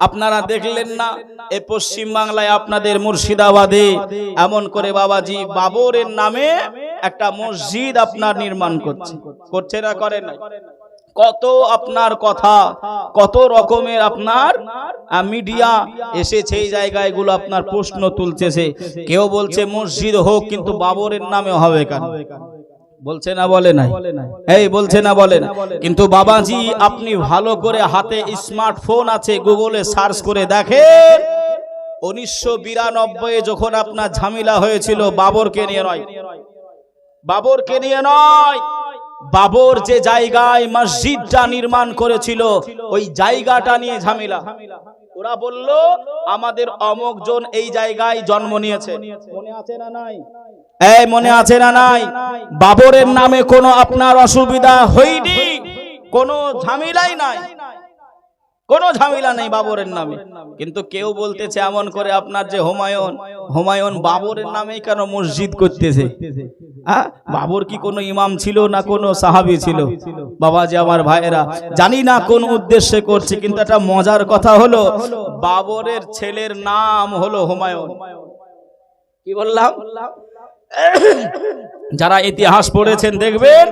আপনারা দেখলেন না এই পশ্চিম বাংলায় আপনাদের মুর্শিদাবাদে এমন করে বাবাজি বাবরের নামে একটা মসজিদ আপনার নির্মাণ করছে না করে না? কত আপনার কথা, কত রকমের আপনার মিডিয়া এসেছে এই জায়গাগুলো আপনার প্রশ্ন তুলতেছে। কেউ বলছে মসজিদ হোক কিন্তু বাবরের নামে হবে কেন? বলছে না বলে নাই? এই বলছে না বলে না? কিন্তু বাবাজি আপনি ভালো করে হাতে স্মার্টফোন আছে, গুগলে সার্চ করে দেখেন 1992 যখন আপনার ঝামেলা হয়েছিল বাবরকে নিয়ে নয়, বাবরকে নিয়ে নয়, বাবর যে জায়গায় মসজিদটা নির্মাণ করেছিল ওই জায়গাটা নিয়ে ঝামেলা। ওরা বলল আমাদের অমুক জন এই জায়গায় জন্ম নিয়েছে। মনে আছে না নাই? এই মনে আছে না নাই? বাবরের নামে কোনো আপনার অসুবিধা হয়নি, কোনো ঝামেলাই নাই, কোনো ঝামেলা নেই বাবরের নামে। কিন্তু কেউ বলতেছে এমন করে আপনার যে হুমায়ুন বাবরের নামে কেন মসজিদ করতেছে? বাবর কি কোনো ইমাম ছিল না কোনো সাহাবী ছিল? বাবাজি আমার ভাইয়েরা, জানি না কোন উদ্দেশ্যে করছে, কিন্তু একটা মজার কথা হলো বাবরের ছেলের নাম হলো হুমায়ুন। কি বললাম? যারা ইতিহাস পড়েছেন দেখবেন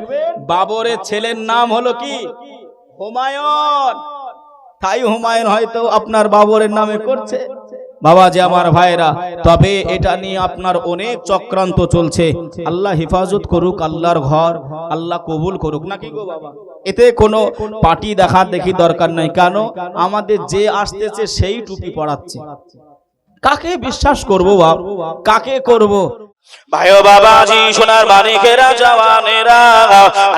বাবরের ছেলের নাম হলো কি? হুমায়ুন। তাই হুমায়ুন হয়তো আপনার বাবরের নামে করছে। বাবাজি আমার ভাইরা, তবে এটা নিয়ে আপনার অনেক চক্রান্ত চলছে। আল্লাহ হেফাজত করুক, আল্লাহর ঘর আল্লাহ কবুল করুক, নাকি গো বাবা? এতে কোনো পার্টি দেখা দেখি দরকার নাই। কেন? আমাদের যে আসতেছে সেই টুপি পড়াচ্ছে। কাকে বিশ্বাস করবো বাবা? কাকে করব? ভাইও বাবাজি সোনার মানিকেরা জওয়ানেরা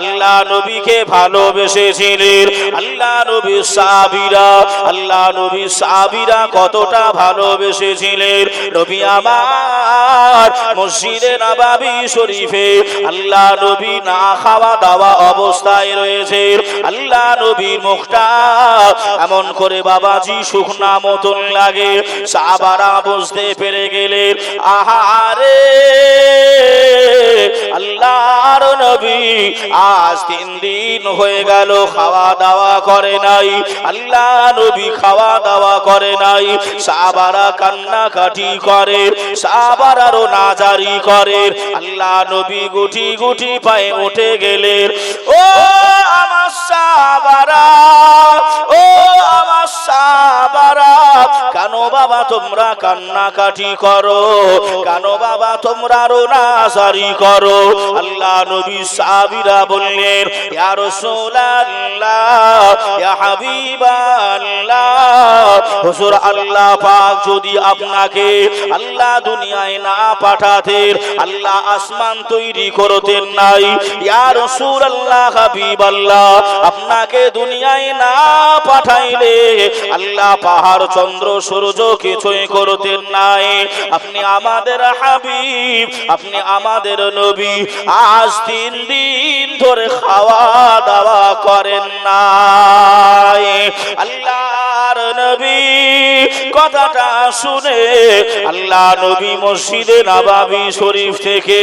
আল্লাহ নবীকে ভালোবেসেছিলেন। আল্লাহ নবী সাহাবীরা কতটা ভালোবেসেছিলেন। নবী আমার মসজিদে নববী শরীফে আল্লাহ নবী না খাওয়া দাওয়া অবস্থায় রয়েছে। আল্লাহ নবীর মুখটা এমন করে বাবাজি শুকনা মতন লাগে। সাহাবারা বুঝতে পেরে গেলেন আহারে আল্লাহর নবী আজ 3 দিন হয়ে গেল খাওয়া দাওয়া করে নাই। আল্লাহ নবী খাওয়া দাওয়া করে নাই। সাহাবারা কান্নাকাটি করে, সাহাবারারও নাজারি করে। আল্লাহ নবী গুটি গুটি পায়ে উঠে গেলেন। ও আমার সাহাবারা, ও আমার সাহাবারা, কেন বাবা তোমরা কান্নাকাটি করো? কেন বাবা তোমরা নাজারি করো? আল্লাহ নবী সাহাবীরা বললেন ইয়া রাসূলুল্লাহ, ইয়া হাবিবাল্লাহ, হুজুর আল্লাহ পাক যদি আপনাকে আল্লাহ দুনিয়ায় না পাঠাতেন, আল্লাহ আসমান তৈরি করতেন নাই। ইয়া রাসূলুল্লাহ, হাবিবাল্লাহ, আপনাকে দুনিয়ায় না পাঠাইলে আল্লাহ পাহাড় চন্দ্র সূর্য কিছুই করতেন নাই। আপনি আমাদের হাবিব, আপনি আমাদের নবী, আজ 3 দিন ধরে খাওয়া দাওয়া করেন নাই। আল্লাহর নবী কথাটা শুনে আল্লাহ নবী মসজিদে নববী শরীফ থেকে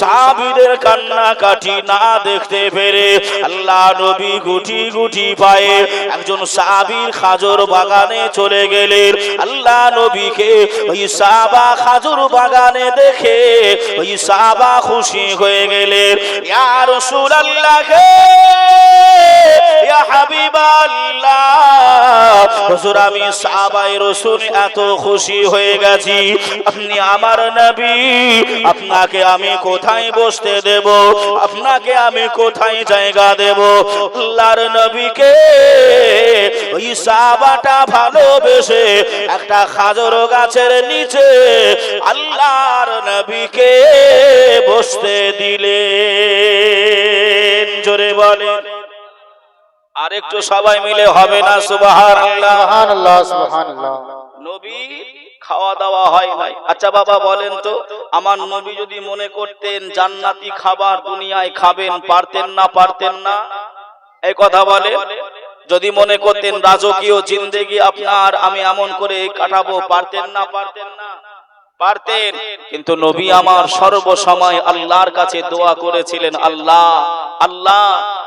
সাহাবীদের কান্নাকাটি না দেখতে পেরে আল্লাহ নবী গুটি গুটি পায়ে একজন সাহাবীর খাজুর বাগানে চলে গেলেন। আল্লাহ নবীকে ওই সাহাবা খাজুর বাগানে দেখে ওই সাহাবা খুশি হয়ে গেলেন। ইয়া রাসূলুল্লাহ, ইয়া হাবিবাল্লাহ, হুজুর আমি সাহাবায়ে রাসূল এত খুশি হয়ে গেছি, আপনি আমার নবী, আপনাকে আমি কোথায় বসতে দেব? আপনাকে আমি কোথায় জায়গা দেব? আল্লাহর নবীকে ওই সাহাবাটা ভালোবেসে একটা খাজুর গাছের নিচে আল্লাহর নবীকে বসতে দিলেন। জোরে বলেন আরেকটু সবাই মিলে হবে না সুবহানাল্লাহ? সুবহানাল্লাহ, সুবহানাল্লাহ। নবী খাওয়া দাওয়া হয় নাই। আচ্ছা বাবা বলেন তো, আমার নবী যদি মনে করতেন জান্নাতি খাবার দুনিয়ায় খাবেন, পারতেন না? পারতেন না? এই কথা বলে। যদি মনে করতেন রাজকীয় জিন্দেগি আপনার আমি এমন করে কাটাবো, পারতেন না? পারতেন না? পারতেন, কিন্তু নবী আমার সর্বসময় আল্লাহর কাছে দোয়া করেছিলেন, আল্লাহ আল্লাহ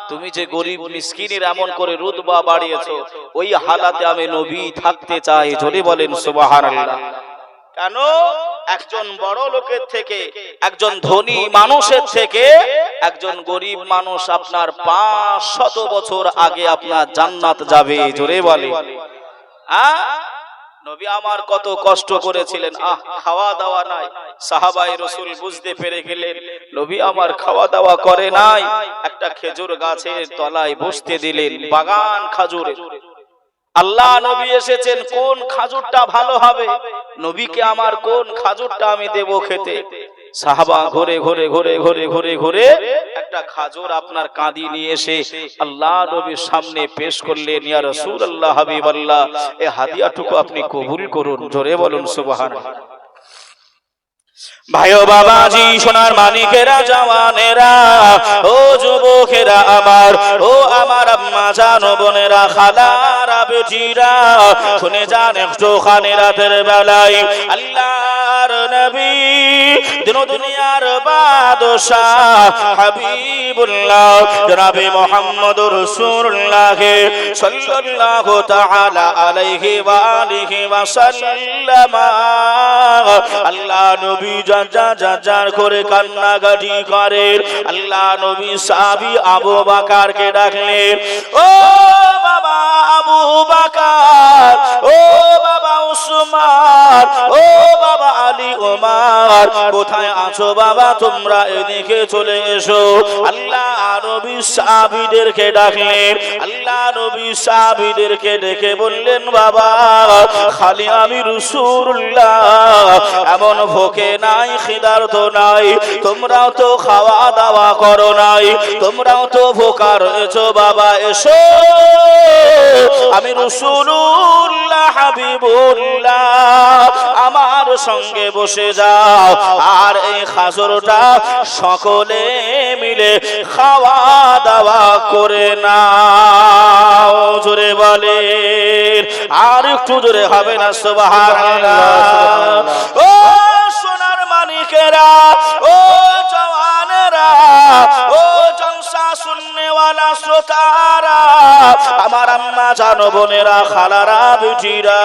তুমি যে গরিব মিসকিনের এমন করে রুতবা বাড়িয়েছো, ওই হালাতে আমি নবী থাকতে চাই। জোরে বলেন সুবহানাল্লাহ। কেন? একজন বড় লোকের থেকে, একজন ধনী মানুষের থেকে একজন গরিব মানুষ আপনার 500 বছর আগে আপনার জান্নাত যাবে। জোরে বলে নবী আমার কত কষ্ট করেছিলেন। খাওয়া দাওয়া নাই, সাহাবায়ে রাসূল বুঝতে পেরে গেলেন নবী আমার খাওয়া দাওয়া করে নাই, একটা খেজুর গাছের তলায় বসতে দিলেন, বাগান খাজুরের। আল্লাহ নবী এসেছেন, কোন খাজুরটা ভালো হবে, নবীকে আমার কোন খাজুরটা আমি দেব খেতে। সাহাবা ঘুরে ঘুরে ঘুরে ঘুরে ঘুরে ঘুরে একটা খাজুর আপনার কাঁদি নিয়ে এসে আল্লাহ নবীর সামনে পেশ করলেন। ইয়া রাসূলুল্লাহ, হাবিবাল্লাহ, এই হাদিয়াটুকু আপনি কবুল করুন। জোরে বলুন সুবহানাল্লাহ। ভাইও বাবাজি, সোনার মানিকেরা, জওয়ানেরা, ও যুবকেরা আমার, ও আমার আম্মা জানো, বোনেরা, খালারা, বেটিরা, শুনে যান একটু খানি রাতের বেলায় আল্লাহর নবী, দিন দুনিয়ার বাদশাহ হাবিবুল্লাহ জনাবে মুহাম্মদুর রাসূলুল্লাহ সাল্লাল্লাহু তাআলা আলাইহি ওয়া আলিহি ওয়া সাল্লাম, আল্লাহ নবী যার করে কান্নাকাটি করেন। আল্লাহ নবী সাহাবী আবু বকরকে ডাকলেন, ও বাবা আবু বকর, ও বাবা উসমান, ও বাবা আলী, ওমর, কোথায় আছো বাবা, তোমরা এদিকে চলে এসো। আল্লাহ নবী সাহাবীদেরকে ডাকলেন। আল্লাহ নবী সাহাবীদেরকে ডেকে বললেন, বাবা খালি আমি রাসূলুল্লাহ এমন ভোকে নাই, খিদার্ত নাই, তোমরাও তো খাওয়া দাওয়া করো নাই, তোমরাও তো ভোকা রয়েছো, বাবা এসো, আমি রাসূলুল্লাহ হাবিবুল্লাহ, আমার সঙ্গে বসে যাও, আর এই খাজুরটা সকলে মিলে খাওয়া দাওয়া করে নাও। জোরে বলে, আর একটু জোরে হবে না সুবহানাল্লাহ। ও সোনার মানিকেরা, ও জওয়ানেরা, ও জলসা শুননেওয়ালা শ্রোতারা, আমার আম্মা জানো, বোনেরা, খালারা, বেটিরা,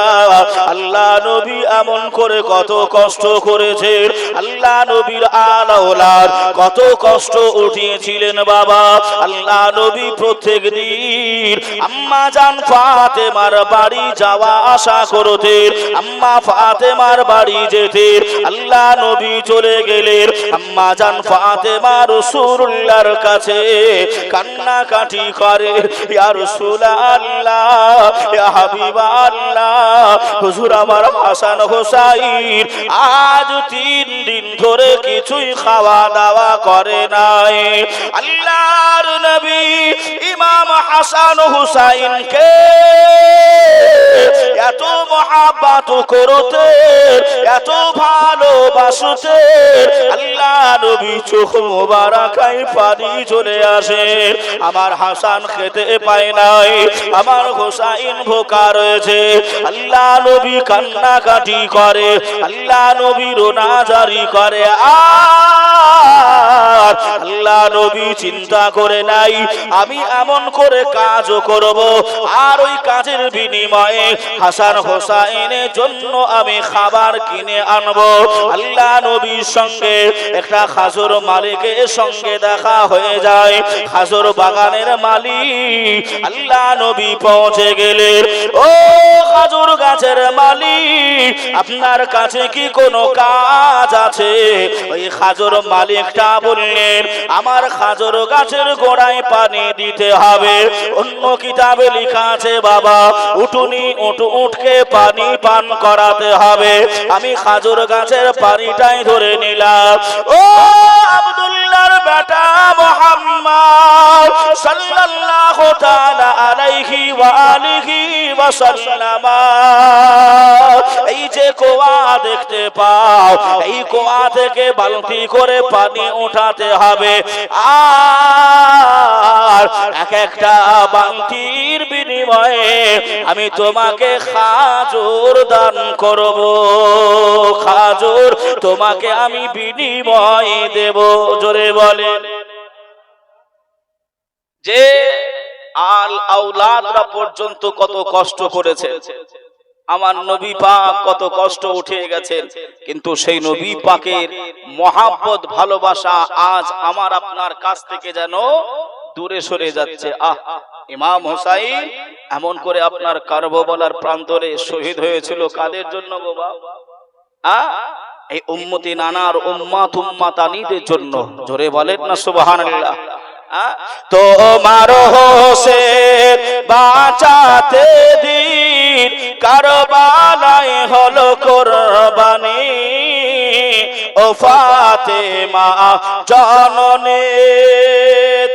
আল্লাহ নবী এমন করে কত কষ্ট করেছেন। আল্লাহ নবীর আলাওলাদ কত কষ্ট উঠিয়েছিলেন বাবা। আল্লাহ নবী প্রত্যেক দিন আম্মা জান ফাতেমার বাড়ি যাওয়া আসা করতেন। আম্মা ফাতেমার বাড়ি যেতেন, আল্লাহ নবী চলে গেলেন, আম্মা জান ফাতেমা রাসূলুল্লাহর কাছে কান্নাকাটি করে, ইয়া রাসূলুল্লাহ, ইয়া হাবিবাল্লাহ, হুজুর আমার হাসান হোসাইন আজ 3 দিন ধরে কিছুই খাওয়া দাওয়া করে নাই। আল্লাহর নবী ইমাম হাসান হুসাইনকে এত মহাব্বত করতে, এত ভালোবাসতে, আল্লাহ নবী চোখ মোবারকায় পানি চলে আসে। আমার হাসান খেতে পায় নাই, আমার হোসাইন ভোকা রয়েছে। আল্লাহ নবী কান্নাকাটি করে, আল্লাহ নবী রোনাজারি করে, আর আল্লাহ নবী চিন্তা করে নাই আমি এমন করে কাজও করব, আর ওই কাজের বিনিময়ে হাসান হোসাইনের জন্য আমি খাবার কিনে আনবো। আল্লাহ নবীর সঙ্গে একটা খাজুর মালিকের সঙ্গে দেখা হয়ে যায়। খাজুর বাগানের মালিক আল্লাহ নবী পৌঁছে গেলেন। ও খাজুর গাছের মালিক, আপনার কাছে কি কোনো কাজ আছে? ওই খাজুর মালিকটা বললেন, আমার খাজুর গাছের গোড়ায় পানি দিতে হবে। অন্য কিতাবে লেখা আছে বাবা উটকে পানি পান করাতে হবে। আমি খাজুর গাছের পানিটাই ধরে নিলাম। ও আব্দুল্লাহর বেটা মুহাম্মদ সাল্লাল্লাহু তাআলা আলাইহি ওয়া আলিহি ওয়া সাল্লাম, এই যে যে কুয়া দেখতে পাও এই কুয়া থেকে বালতি করে পানি উঠাতে হবে আর এক একটা বালতির বিনিময়ে আমি তোমাকে খাজুর দান করব খাজুর তোমাকে আমি বিনিময় দেব জোরে বলেন যে আল আওলাদরা পর্যন্ত কত কষ্ট করেছে আমার নবী পাক কত কষ্ট উঠে গেছেন কিন্তু সেই নবী পাকের মহাব্বত ভালোবাসা আজ আমার আপনার কাছ থেকে যেন দূরে সরে যাচ্ছে ইমাম হুসাইন এমন করে আপনার কারবালার প্রান্তরে শহীদ হয়েছিল কাদের জন্য গো বাবা এই উম্মতি নানার উম্মাত উম্মাতানিদের জন্য জোরে বলেন না সুবহানাল্লাহ তোমার হোসেন বাঁচাতে দিন কারবালায় হলো কুরবানি ও ফাতেমা জননী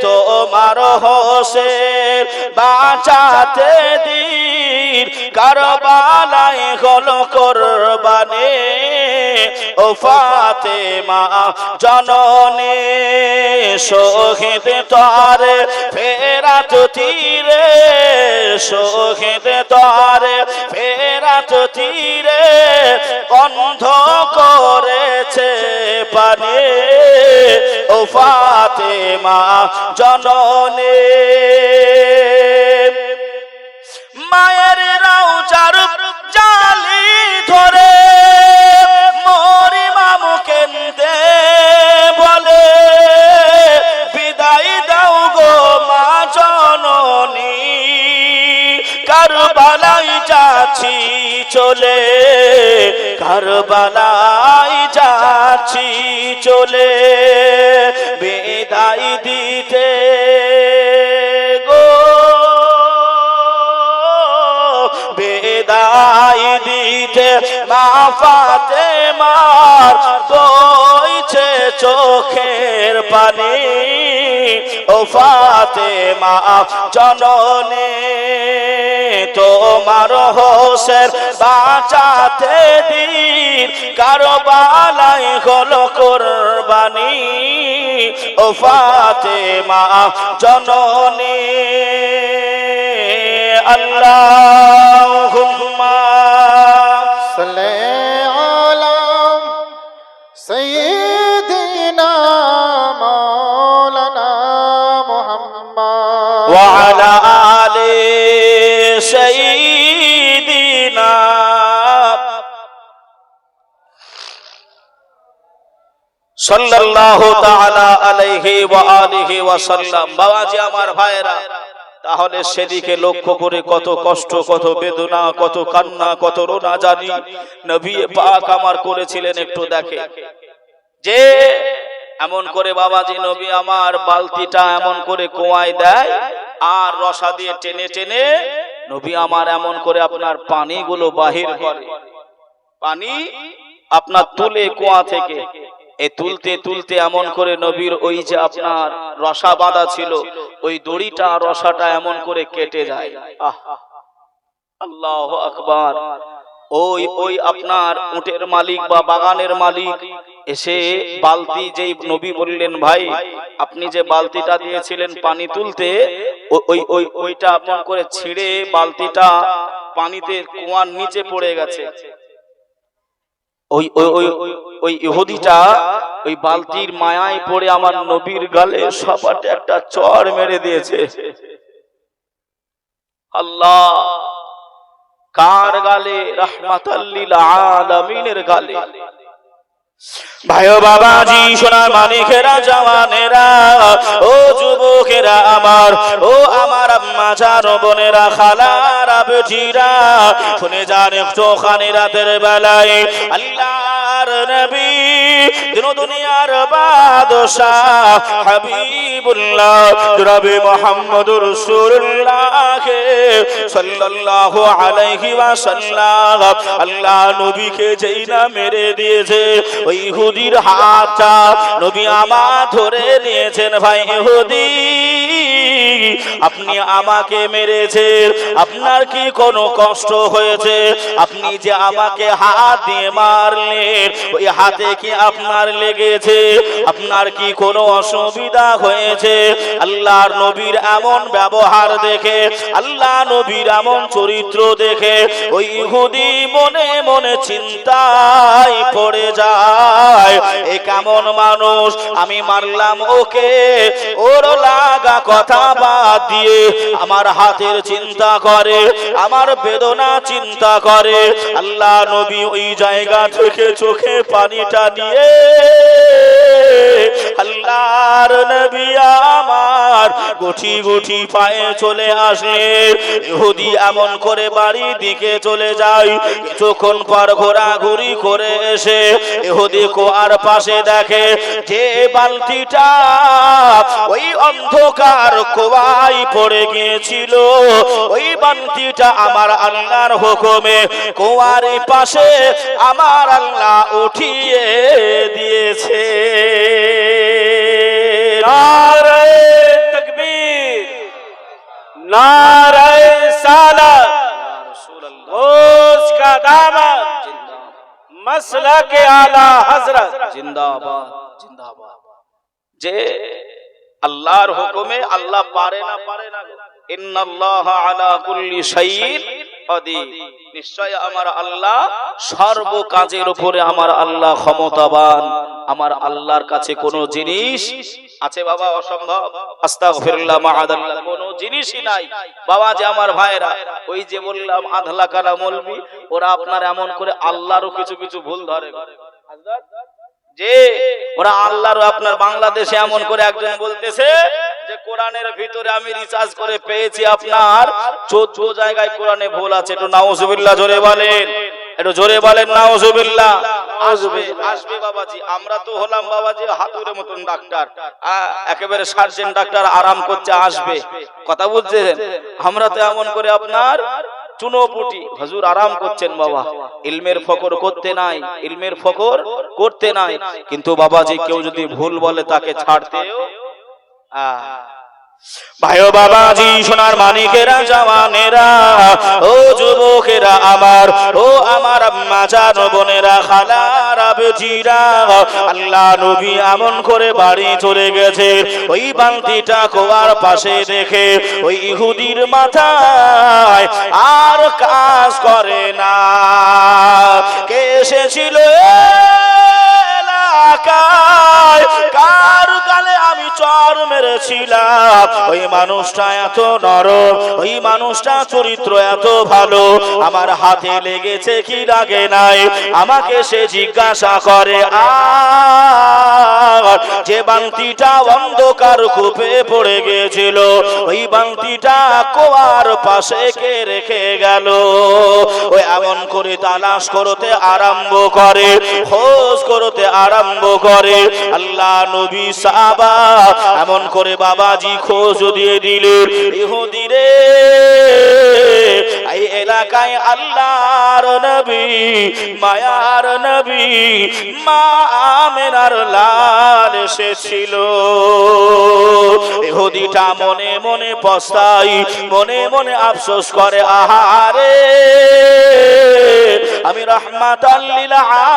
তোমার হোসেন বাঁচাতে দিন কারবালায় হলো কুরবানি ও ফাতেমা জননী শহীদ তারে ফেরাত তীরে শহীদ তারে ফেরাত তীরে অন্ধ করেছে পানে ও ফাতেমা জননী মায়ের রাউজার জালি ধরে মরি মামু কেন্দে বলে বিদায় দাও গো মা জননী কারবালায় যাচ্ছি চলে কারবালায় যাচ্ছি চলে বিদায় দিতে গো বিদায় দিতে মা ফাতেমার বইছে চোখের পানি ও ফাতেমা জননী তোমার হোসেন বাঁচাতে দিন কারবালায় হলো কুরবানি ও ফাতেমা জননী আল্লাহুম্মা সাল্লি আলা সাইয়্যিদিনা মাওলানা মুহাম্মদ ওয়া আলা আলি সাইয়্যিদিনা সাল্লাল্লাহু তাআলা আলাইহি ওয়া আলিহি ওয়া সাল্লাম বাবাজি আমার ভাইরা তাহলে সেদিকে লক্ষ্য করে কত কষ্ট কত বেদনা কত কান্না কত রোনা জানি নবী পাক আমার করেছিলেন একটু দেখে যে এমন করে বাবাজি নবী আমার বালতিটা এমন করে কুয়ায় দেয় আর রসা দিয়ে টেনে টেনে নবী আমার এমন করে আপনার পানিগুলো বাহির করে পানি আপনার তুলে কুয়া থেকে এই তুলতে তুলতে এমন করে নবীর ওই যে আপনার রসা বাঁধা ছিল ওই দড়িটা রসাটা এমন করে কেটে যায় আল্লাহু আকবার ওই ওই আপনার উটের মালিক বা বাগানের মালিক এসে বালতি যেই নবী বললেন ভাই আপনি যে বালতিটা দিয়েছিলেন পানি তুলতে ওই ওই ওইটা এমন করে ছিঁড়ে বালতিটা পানিতে কুয়ার নিচে পড়ে গেছে ওই ওই ওই ওই ইহুদিটা ওই বালতির মায়ায় পড়ে আমার নবীর গালে সপাটে একটা চড় মেরে দিয়েছে আল্লাহ কার গালে রাহমাতাল লিল আলামিনের গালে ভাইও বাবাজি সোনার মানিকেরা জওয়ানেরা ও যুবকেরা আমার ও আমার আম্মা জান বোনেরা খালারা বেটিরা শুনে যান একটু খানি রাতের বেলায় আল্লাহর নবী দিন দুনিয়ার বাদশাহ হাবিবুল্লাহ জনাবে মুহাম্মদুর রাসূলুল্লাহ সাল্লাল্লাহু আলাইহি ওয়াসাল্লাম আল্লাহ নবীকে যেই না মেরে দিয়েছে ওই ইহুদির হাতটা নবী আমার ধরে নিয়েছেন ভাই ইহুদি আপনি আমাকে মেরেছেন, আপনার কি কোনো কষ্ট হয়েছে? আপনি যে আমাকে হাত দিয়ে মারলেন, ওই হাতে কি আপনার লেগেছে? আপনার কি কোনো অসুবিধা হয়েছে? আল্লাহর নবীর এমন ব্যবহার দেখে, আল্লাহ নবীর এমন চরিত্র দেখে ওই ইহুদি মনে মনে চিন্তায় পড়ে যায়, এ কেমন মানুষ, আমি মারলাম ওকে, ওর লাগা কথা বাদ দিয়ে আমার হাতের চিন্তা করে, আমার বেদনা চিন্তা করে। আল্লাহ নবী ওই জায়গা থেকে চোখে পানিটা নিয়ে আল্লাহর নবী আমার গুটি গুটি পায়ে চলে আসলেন। ইহুদি এমন করে বাড়ির দিকে চলে যায়। কিছুক্ষণ পর ঘোরাঘুরি করে এসে ইহুদি কুয়ার পাশে দেখে যে বালতিটা ওই অন্ধকার কুয়ায় পড়ে গিয়েছিল, ওই বালতিটা আমার আল্লাহর হুকুমে কুয়ার পাশে আমার আল্লাহ উঠিয়ে দিয়েছে। नारे तकबीर, नारे सालत, उसका दामन, मसला के आला हजरत জিন্দাবাদ জিন্দাবাদ। যে আল্লাহর হুকুমে আল্লাহ পারে না ইন্নাল্লাহা আলা কুল্লি শাইইন কাদির, নিশ্চয় আমার আল্লাহ সর্ব কাজের উপরে আমার আল্লাহ ক্ষমতাবান। আমার আল্লাহর কাছে কোনো জিনিস আছে বাবা অসম্ভব? আস্তাগফিরুল্লাহ মাআদাল্লাহ, কোনো জিনিসই নাই বাবা। যে আমার ভাইরা, ওই যে বললাম আধলা কালা মৌলবি, ওরা আপনার এমন করে আল্লাহরও কিছু কিছু ভুল ধরে, যে ওরা আল্লাহর আপনার বাংলাদেশে এমন করে একজন বলতেছে যে কোরআনের ভিতরে আমি রিসার্চ করে পেয়েছি আপনার 14 জায়গায় কোরআনে ভুল আছে। একটু নাউজুবিল্লাহ জোরে বলেন, একটু জোরে বলেন নাউজুবিল্লাহ। আসবে আসবে বাবাজি, আমরা তো হলাম বাবাজি হাতুড়ের মতন ডাক্তার, একেবারে সার্জেন ডাক্তার, আরাম করছে, আসবে, কথা বুঝছেন? আমরা তো এমন করে আপনার চুনোপুটি হুজুর আরাম করছেন বাবা, ইলমের ফকর করতে নাই, ইলমের ফকর করতে নাই। কিন্তু বাবাজি কেউ যদি ভুল বলে তাকে ছাড়তেও ভাইও বাবাজি, সোনার মানিকেরা, জওয়ানেরা, ও যুবকেরা আমার, ও আমার আম্মা জান বোনেরা, খালারা, বেটিরা, আল্লাহ নবী এমন করে বাড়ি চলে গেছে। ওই বালতিটা কুয়ার পাশে দেখে ওই ইহুদির মাথায় আর কাজ করে না। কে এসেছিল এলাকায়, কার গালে আমি চর মেরেছিলাম, ওই মানুষটা এত নরম, ওই মানুষটা চরিত্র এত ভালো, আমার হাতে লেগেছে কি লাগে নাই, আমাকে সে জিজ্ঞাসা করে। আর যে বালতিটা অন্ধকার কূপে পড়ে গিয়েছিল, ওই বালতিটা কুয়ার পাশে কে রেখে গেল? ওই এমন করে তালাশ করতে আরম্ভ করে, খোঁজ করতে আরম্ভ করে। আল্লাহ নবী সাহাবা এমন করে বাবাজি খোঁজ দিয়ে দিলেন। ইহুদি রে, এই এলাকায় আল্লাহর নবী, মায়ার নবী, মা আমেনার লাল এসেছিল। ইহুদিটা মনে মনে পস্তায়, মনে মনে আফসোস করে, আহারে আমি রাহমাতাল লিল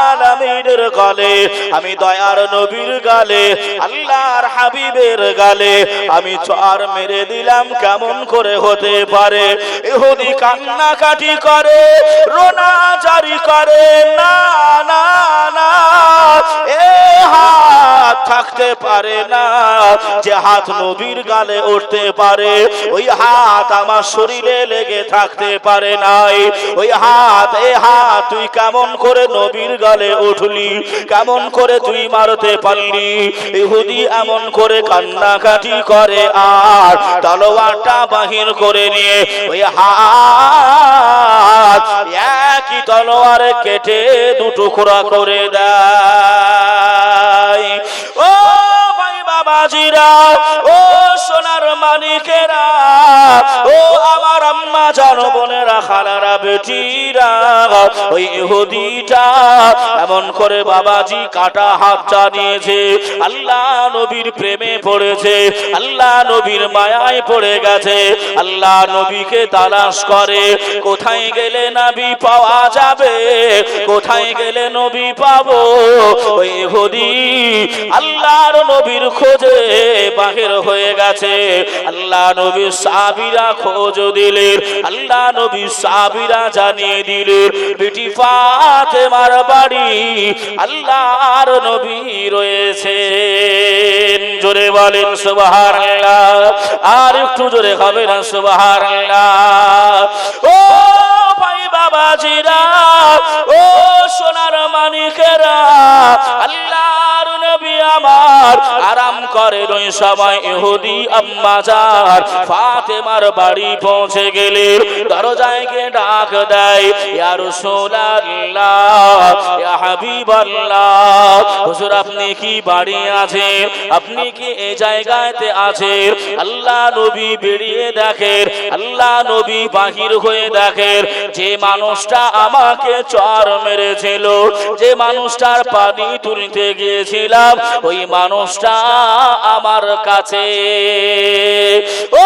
আলামিনের গালে, আমি দয়ার নবীর গালে, আল্লাহর হাবিবের গালে আমি চর মেরে দিলাম, কেমন করে হতে পারে? ইহুদি কান্নাকাটি করে, রোনা জারি করে, না না না, এ হাত থাকতে পারে না যে হাত নবীর গালে উঠতে পারে, ওই হাত আমার শরীরে লেগে থাকতে পারে নাই। ওই হাত, এ হাত তুই কেমন করে নবীর গালে উঠলি, কেমন করে তুই মারতে পারলি? ইহুদি এমন করে কান্নাকাটি করে, আর তলোয়ারটা বাহির করে নিয়ে ওই হাত একই তলোয়ারে কেটে দুটুকরা করে দেয়। ও ভাই বাবাজিরা, ও সোনার মানিকেরা, ও আমার আম্মা জান বোনেরা, খালারা, বেটিরা, ওই ইহুদিটা এমন করে বাবাজি কাটা হাত চালিয়েছে। আল্লাহ নবীর প্রেমে পড়েছে, আল্লাহ নবীর মায়ায় পড়ে গেছে। আল্লাহ নবীকে তালাশ করে, কোথায় গেলে নবী পাওয়া যাবে, কোথায় গেলে নবী পাবো। ওই ইহুদি আল্লাহর নবীর খোঁজে বাহির হয়ে গেছে। আল্লাহ নবীর সাহাবীরা খোঁজ দিলেন, আল্লাহ নবীর সাহাবীরা জানিয়ে দিলেন বিটি ফাতেমার বাড়ি আল্লাহর নবী রয়েছেন। জোরে বলেন সুবহানাল্লাহ, আর একটু জোরে হবে না সুবহানাল্লাহ। ও ভাই বাবাজিরা, ও সোনার মানিকেরা, আল্লাহর নবী আমার আরাম করেন। ওই সময় ইহুদি আম্মা জান ফাতেমার বাড়ি পৌঁছে গেলেন। দরজায় গিয়ে ডাক দেয়, ইয়া রাসূলুল্লাহ, ইয়া হাবিবাল্লাহ, হুজুর আপনি কি বাড়ি আছেন, আপনি কি এই জায়গাতে আছেন? আল্লাহ নবী বেরিয়ে দেখেন, আল্লাহ নবী বাহির হয়ে দেখেন যে মানুষটা আমাকে চর মেরেছিল, যে মানুষটার পানি তুলতে গিয়েছিলাম, ওই মানুষটা আমার কাছে। ও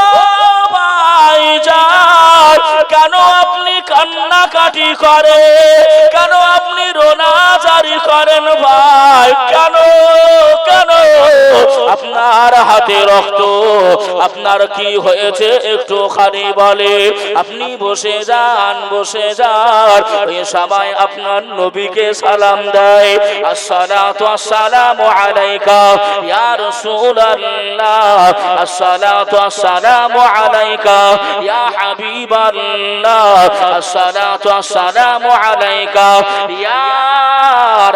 ভাইজান, কেন আপনি কান্নাকাটি করে, কেন আপনি রোনাজারি করেন ভাই, কেন কেন আপনার হাতে রক্ত, আপনার কি হয়েছে একটুখানি বলে। আপনি বসে যান, বসে যান। ওই সময় আপনার নবীকে সালাম দেয়, আসসালাতু আসসালামু আলাইকা ইয়া রাসূলুল্লাহ, আসসালাতু আসসালামু আলাইকা ইয়া হাবিবাল্লাহ, আসসালাতু আসসালামু আলাইকা ইয়া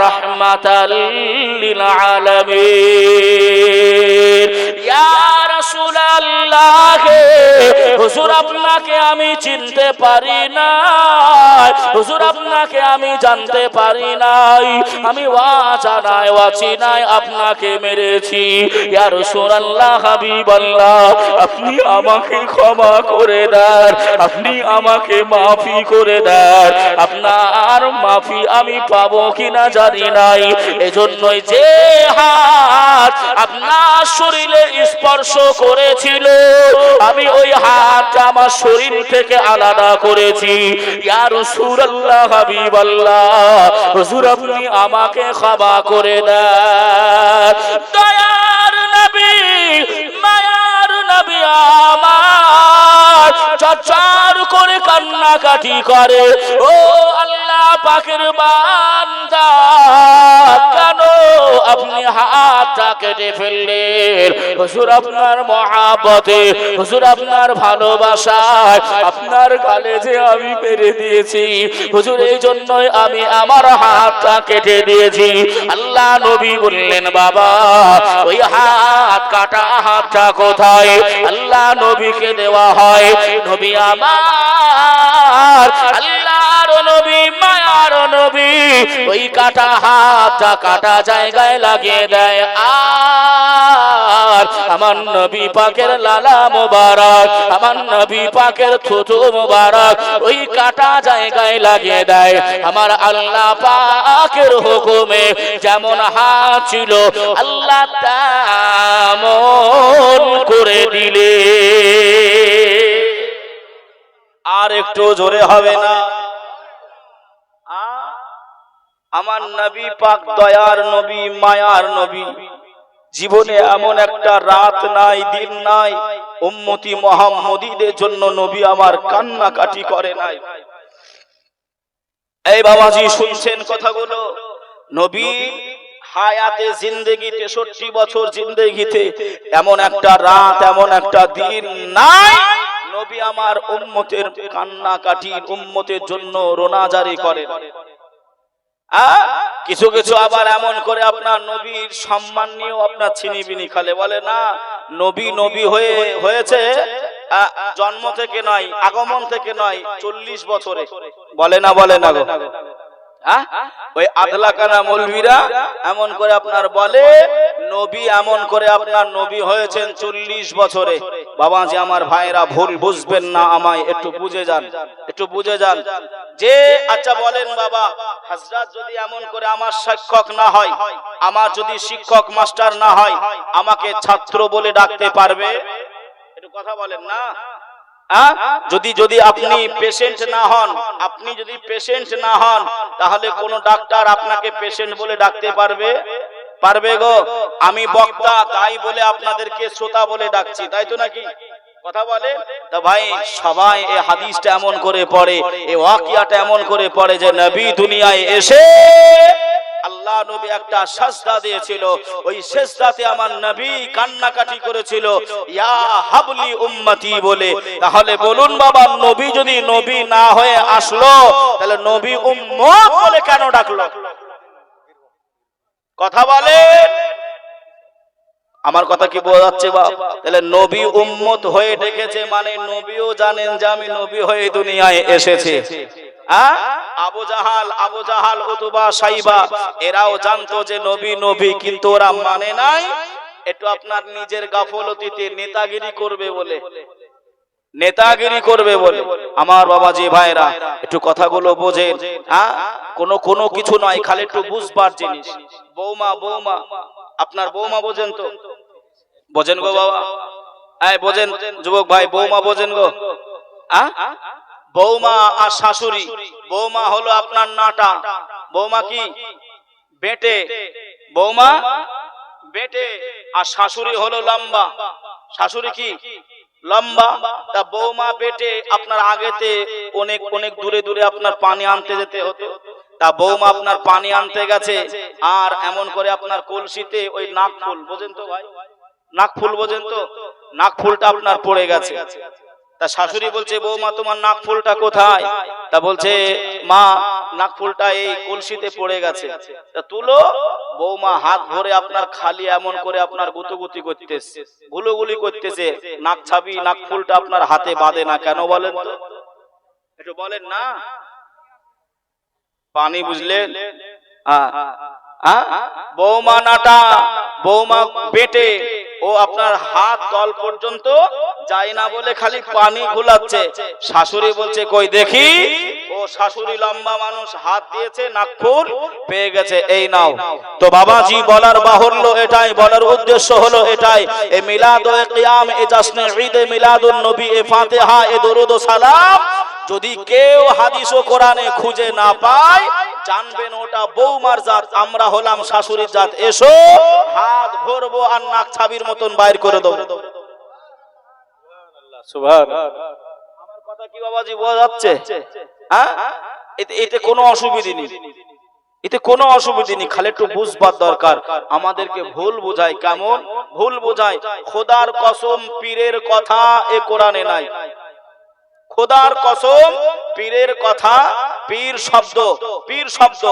রাহমাতাল লিল আলামিন। ইয়া রাসূলুল্লাহ, হুজুর আপনাকে আমি চিনতে পারি না, হুজুর আপনাকে আমি জানতে পারি নাই, আমি অজানায় অচিনায় আপনাকে মেরেছি। ইয়া রাসূলুল্লাহ, হাবিবাল্লাহ, আপনি আমাকে ক্ষমা করে দেন, আপনি আমাকে মাফি করে দেন। আপনার মাফি আমি পাবো কিনা জানি নাই, এজন্যই যে হাত আপনার শরীরে স্পর্শ করেছিল, আমি ওই হাতটা আমার শরীর থেকে আলাদা করেছি। ইয়া রাসূলুল্লাহ, হাবিবাল্লাহ, হুজুর আপনি আমাকে ক্ষমা করে দেন। দয়ার নবী, মায়ার নবী আমার চচ্চার করে কান্নাকাটি করে, ও আল্লাহ পাকের বান্দা, কেন আপনি হাতটা কেটে ফেললেন? হুজুর আপনার মহাব্বতে, হুজুর আপনার ভালোবাসায় আপনার গালে যে আমি মেরে দিয়েছি, হুজুর এই জন্যই আমি আমার হাতটা কেটে দিয়েছি। আল্লাহ নবী বললেন, বাবা ওই হাত কাটা হাতটা কোথায়? আল্লাহ নবীকে দেওয়া হয়। নবী আমার, আল্লাহর নবী, মায়ার নবী ওই কাটা হাতটা কাটা জায়গায় লাগিয়ে দেয়। আর আমার নবী পাকের লালা মোবারক, আমার নবী পাকের থুতু মোবারক ওই কাটা জায়গায় লাগিয়ে দেয়। আমার আল্লাহ পাকের হুকুমে যেমন হাত ছিল আল্লাহ তেমন করে দিলে। আর একটু জোরে হবে না? আমার নবী পাক দয়ার নবী, মায়ার নবী, জীবনে এমন একটা রাত নাই, দিন নাই উম্মতি মুহাম্মদীদের জন্য নবী আমার কান্নাকাটি করে নাই। এই বাবাজি শুনছেন কথাগুলো? নবী হায়াতে জিন্দেগি 63 বছর জিন্দেগিতে এমন একটা রাত, এমন একটা দিন নাই নবী আমার উম্মতের কান্নাকাটি, উম্মতের জন্য রোনাজারি করেন। কিছু কিছু আবার এমন করে আপনার নবীর সম্মান নিয়েও আপনার ছিনিবিনি খালে, বলে না নবী নবী হয়েছে জন্ম থেকে নয়, আগমন থেকে নয়, 40 বছরে। বলে না, বলে না গো? হ্যাঁ, ওই আধলাকানা মৌলবীরা এমন করে আপনার বলে নবী, এমন করে আপনার নবী হয়েছেন 40 বছরে। বাবাজি আমার ভাইরা ভুল বুঝবেন না, আমায় একটু বুঝে যান, একটু বুঝে যান। যে আচ্ছা বলেন বাবা, হযরত যদি এমন করে আমার শিক্ষক না হয়, আমার যদি শিক্ষক মাস্টার না হয়, আমাকে ছাত্র বলে ডাকতে পারবে? একটু কথা বলেন না। যদি আপনি পেশেন্ট না হন, আপনি যদি পেশেন্ট না হন, তাহলে কোন ডাক্তার আপনাকে পেশেন্ট বলে ডাকতে পারবে? পারবে গো? আমি বক্তা তাই বলে আপনাদেরকে শ্রোতা বলে ডাকছি, তাই তো নাকি? কথা বলে তো ভাই, সবাই এই হাদিসটা এমন করে পড়ে, এই ওয়াকিয়াটা এমন করে পড়ে যে নবী দুনিয়ায় এসে আল্লাহ নবী একটা সাজদা দিয়েছিল, ওই সাজদাতে আমার নবী কান্নাকাটি করেছিল ইয়া হাবলি উম্মতি বলে। তাহলে বলুন বাবা, নবী যদি নবী না হয়ে আসলো, তাহলে নবী উম্মত বলে কেন ডাকলো? কথা বলেন, আমার কথা কি বোঝা যাচ্ছে বাপ? তাহলে নবী উম্মত হয়ে ডেকেছে মানে নবীও জানেন যে আমি নবী হয়ে দুনিয়ায় এসেছি। আবু জাহাল উতবা সাইবা এরাও জানতো যে নবী নবী, কিন্তু ওরা মানে নাই। একটু আপনার নিজের গাফলতিতে নেতাগিরি করবে বলে, নেতাগিরি করবে বলে। আমার বাবাজি ভাইরা একটু কথাগুলো বোঝেন। কোনো কিছু নয়, খালি একটু বুঝবার জিনিস। বৌমা আপনার বৌমা বোঝেন তো? বোঝেন গো বাবা? বোঝেন যুবক ভাই? বৌমা বোঝেন গো? বৌমা আর শাশুড়ি। বৌমা হলো আপনার নাটা, বৌমা কি বেটে, বৌমা বেটে, আর শাশুড়ি হলো লম্বা। শাশুড়ি কি লম্বা। তা বৌমা বেটে আপনার আগেতে অনেক অনেক দূরে দূরে আপনার পানি আনতে যেতে হতো। তা বৌমা আপনার পানি আনতে গেছে, আর এমন করে আপনার কলসিতে ওই নাকফুল, বোঝেন তো ভাই? নাকফুল বোঝেন তো? নাকফুলটা আপনার পড়ে গেছে। তা শাশুড়ি বলছে বৌমা তোমার নাকফুলটা কোথায়? তা বলছে মা নাকফুলটা এই কলসিতে পড়ে গেছে। তা তুলো। বৌমা হাত ভরে আপনার খালি এমন করে আপনার গুতুগুতি করতেছে, গুলোগুলি করতেছে। নাক ছাবি নাকফুলটা আপনার হাতে বাঁধে না কেন বলেন তো? একটু বলেন না। পানি বুঝলেন? বৌমা নাটা, বৌমা বেটে, ও আপনার হাত তল পর্যন্ত যায় না বলে খালি পানি ঘুলাচ্ছে। শাশুড়ি বলছে কই দেখি। ও শাশুড়ি লম্বা মানুষ, হাত দিয়েছে, নাকফুল পেয়ে গেছে, এই নাও। তো বাবাজি বলার বাহুল্য এটাই, বলার উদ্দেশ্য হলো এটাই, এ মিলাদ ও কিয়াম, এ জাশনে ঈদ, এ মিলাদুন নবী, এ ফাতিহা, এ দরুদ ও সালাম যদি কেউ হাদিস ও কোরআনে খুঁজে না পায়, জানবেন ওটা বৌমার জাত, আমরা হলাম শাশুড়ির জাত। এসো হাত ভরবো আর নাক ছাবির মতন বাইর করে দেবো। সুবহানাল্লাহ। আমার কথা কি বাবাজি বোঝা যাচ্ছে? এতে কোনো অসুবিধা নেই, এতে কোনো অসুবিধা নেই, খালি একটু বুঝবার দরকার। আমাদেরকে ভুল বোঝায়, কেমন ভুল বোঝায়? খোদার কসম পীরের কথা এ কোরআনে নাই। খোদার কসম পীরের কথা, পীর শব্দ, পীর শব্দ,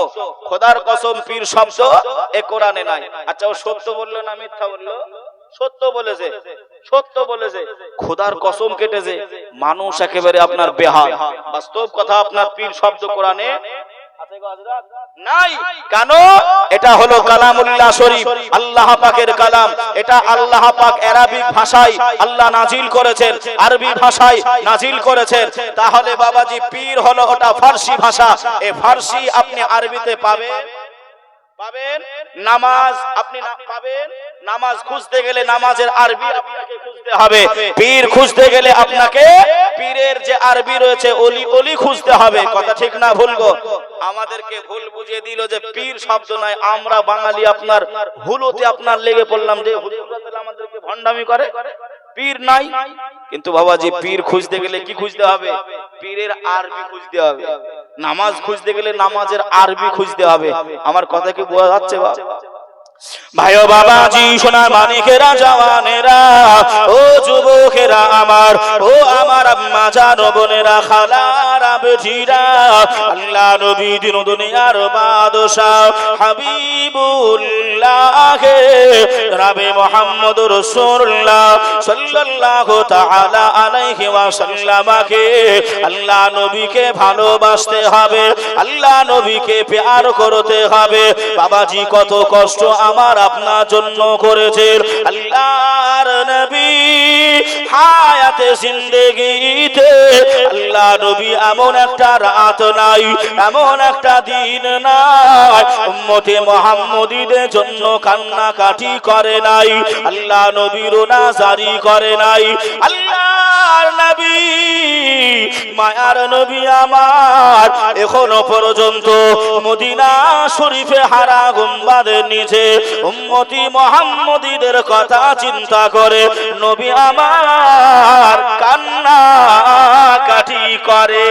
খোদার কসম পীর শব্দ এ কোরআনে নাই। আচ্ছা ও সত্য বললো না মিথ্যা বললো? সত্য বলেছে, সত্য বলেছে। খোদার কসম কেটেছে, মানুষ একেবারে আপনার বেহাল। বাস্তব কথা, আপনার পীর শব্দ কোরআনে নাই। কেন? এটা হলো কালামুল্লাহ শরীফ, আল্লাহ পাকের কালাম। এটা আল্লাহ পাক আরবিক ভাষায় আল্লাহ নাজিল করেছেন, আরবি ভাষায় নাজিল করেছেন। তাহলে বাবাজি পীর হলো ওটা ফার্সি ভাষা। এই ফার্সি আপনি আরবিতে পাবেন, পাবেন। নামাজ আপনি পাবেন, নামাজ খুঁজতে গেলে নামাজের আরবি আপনাকে খুঁজতে হবে। পীর খুঁজতে গেলে আপনাকে পীরের যে আরবি রয়েছে অলি অলি খুঁজতে হবে। কথা ঠিক না ভুল গো? আমাদেরকে ভুল বুঝিয়ে দিল যে পীর শব্দ নাই। আমরা বাঙালি আপনার হুলুতে আপনার লেগে পড়লাম যে হুজুররা আমাদেরকে ভণ্ডামি করে, পীর নাই। কিন্তু বাবাজি পীর খুঁজতে গেলে কি খুঁজতে হবে? পীরের আরবি খুঁজতে হবে। নামাজ খুঁজতে গেলে নামাজের আরবি খুঁজতে হবে। আমার কথা কি বোঝা যাচ্ছে? ভাইও বাবাজি সোনা মানিকেরা জওয়ানেরা ও যুবকেরা আমার ও আমার আম্মা জানো বোনেরা খালারা বেটিরা আল্লাহ নবী দিন দুনিয়ার বাদশা হাবিবুল্লাহ রাবে মুহাম্মদ রাসূলুল্লাহ সাল্লাল্লাহু তাআলা আলাইহি ওয়াসাল্লামকে আল্লাহ নবীকে ভালোবাসতে হবে আল্লাহ নবীকে প্যার করতে হবে বাবাজি কত কষ্ট আমার আপনার জন্য করেছেন আল্লাহর নবী হায়াতে জিন্দেগিতে আল্লাহ নবী এমন একটা রাত নাই এমন একটা দিন নাই উম্মতে মুহাম্মদীদের জন্য কান্নাকাটি করে নাই আল্লাহ নবী রোনা জারি করে নাই আল্লাহর নবী মায়ার নবী আমার এখনো পর্যন্ত মদিনা শরীফে হারা গুম্বাদের নিচে উম্মতি মুহাম্মদীদের কথা চিন্তা করে নবী আমার কান্না কাটি করে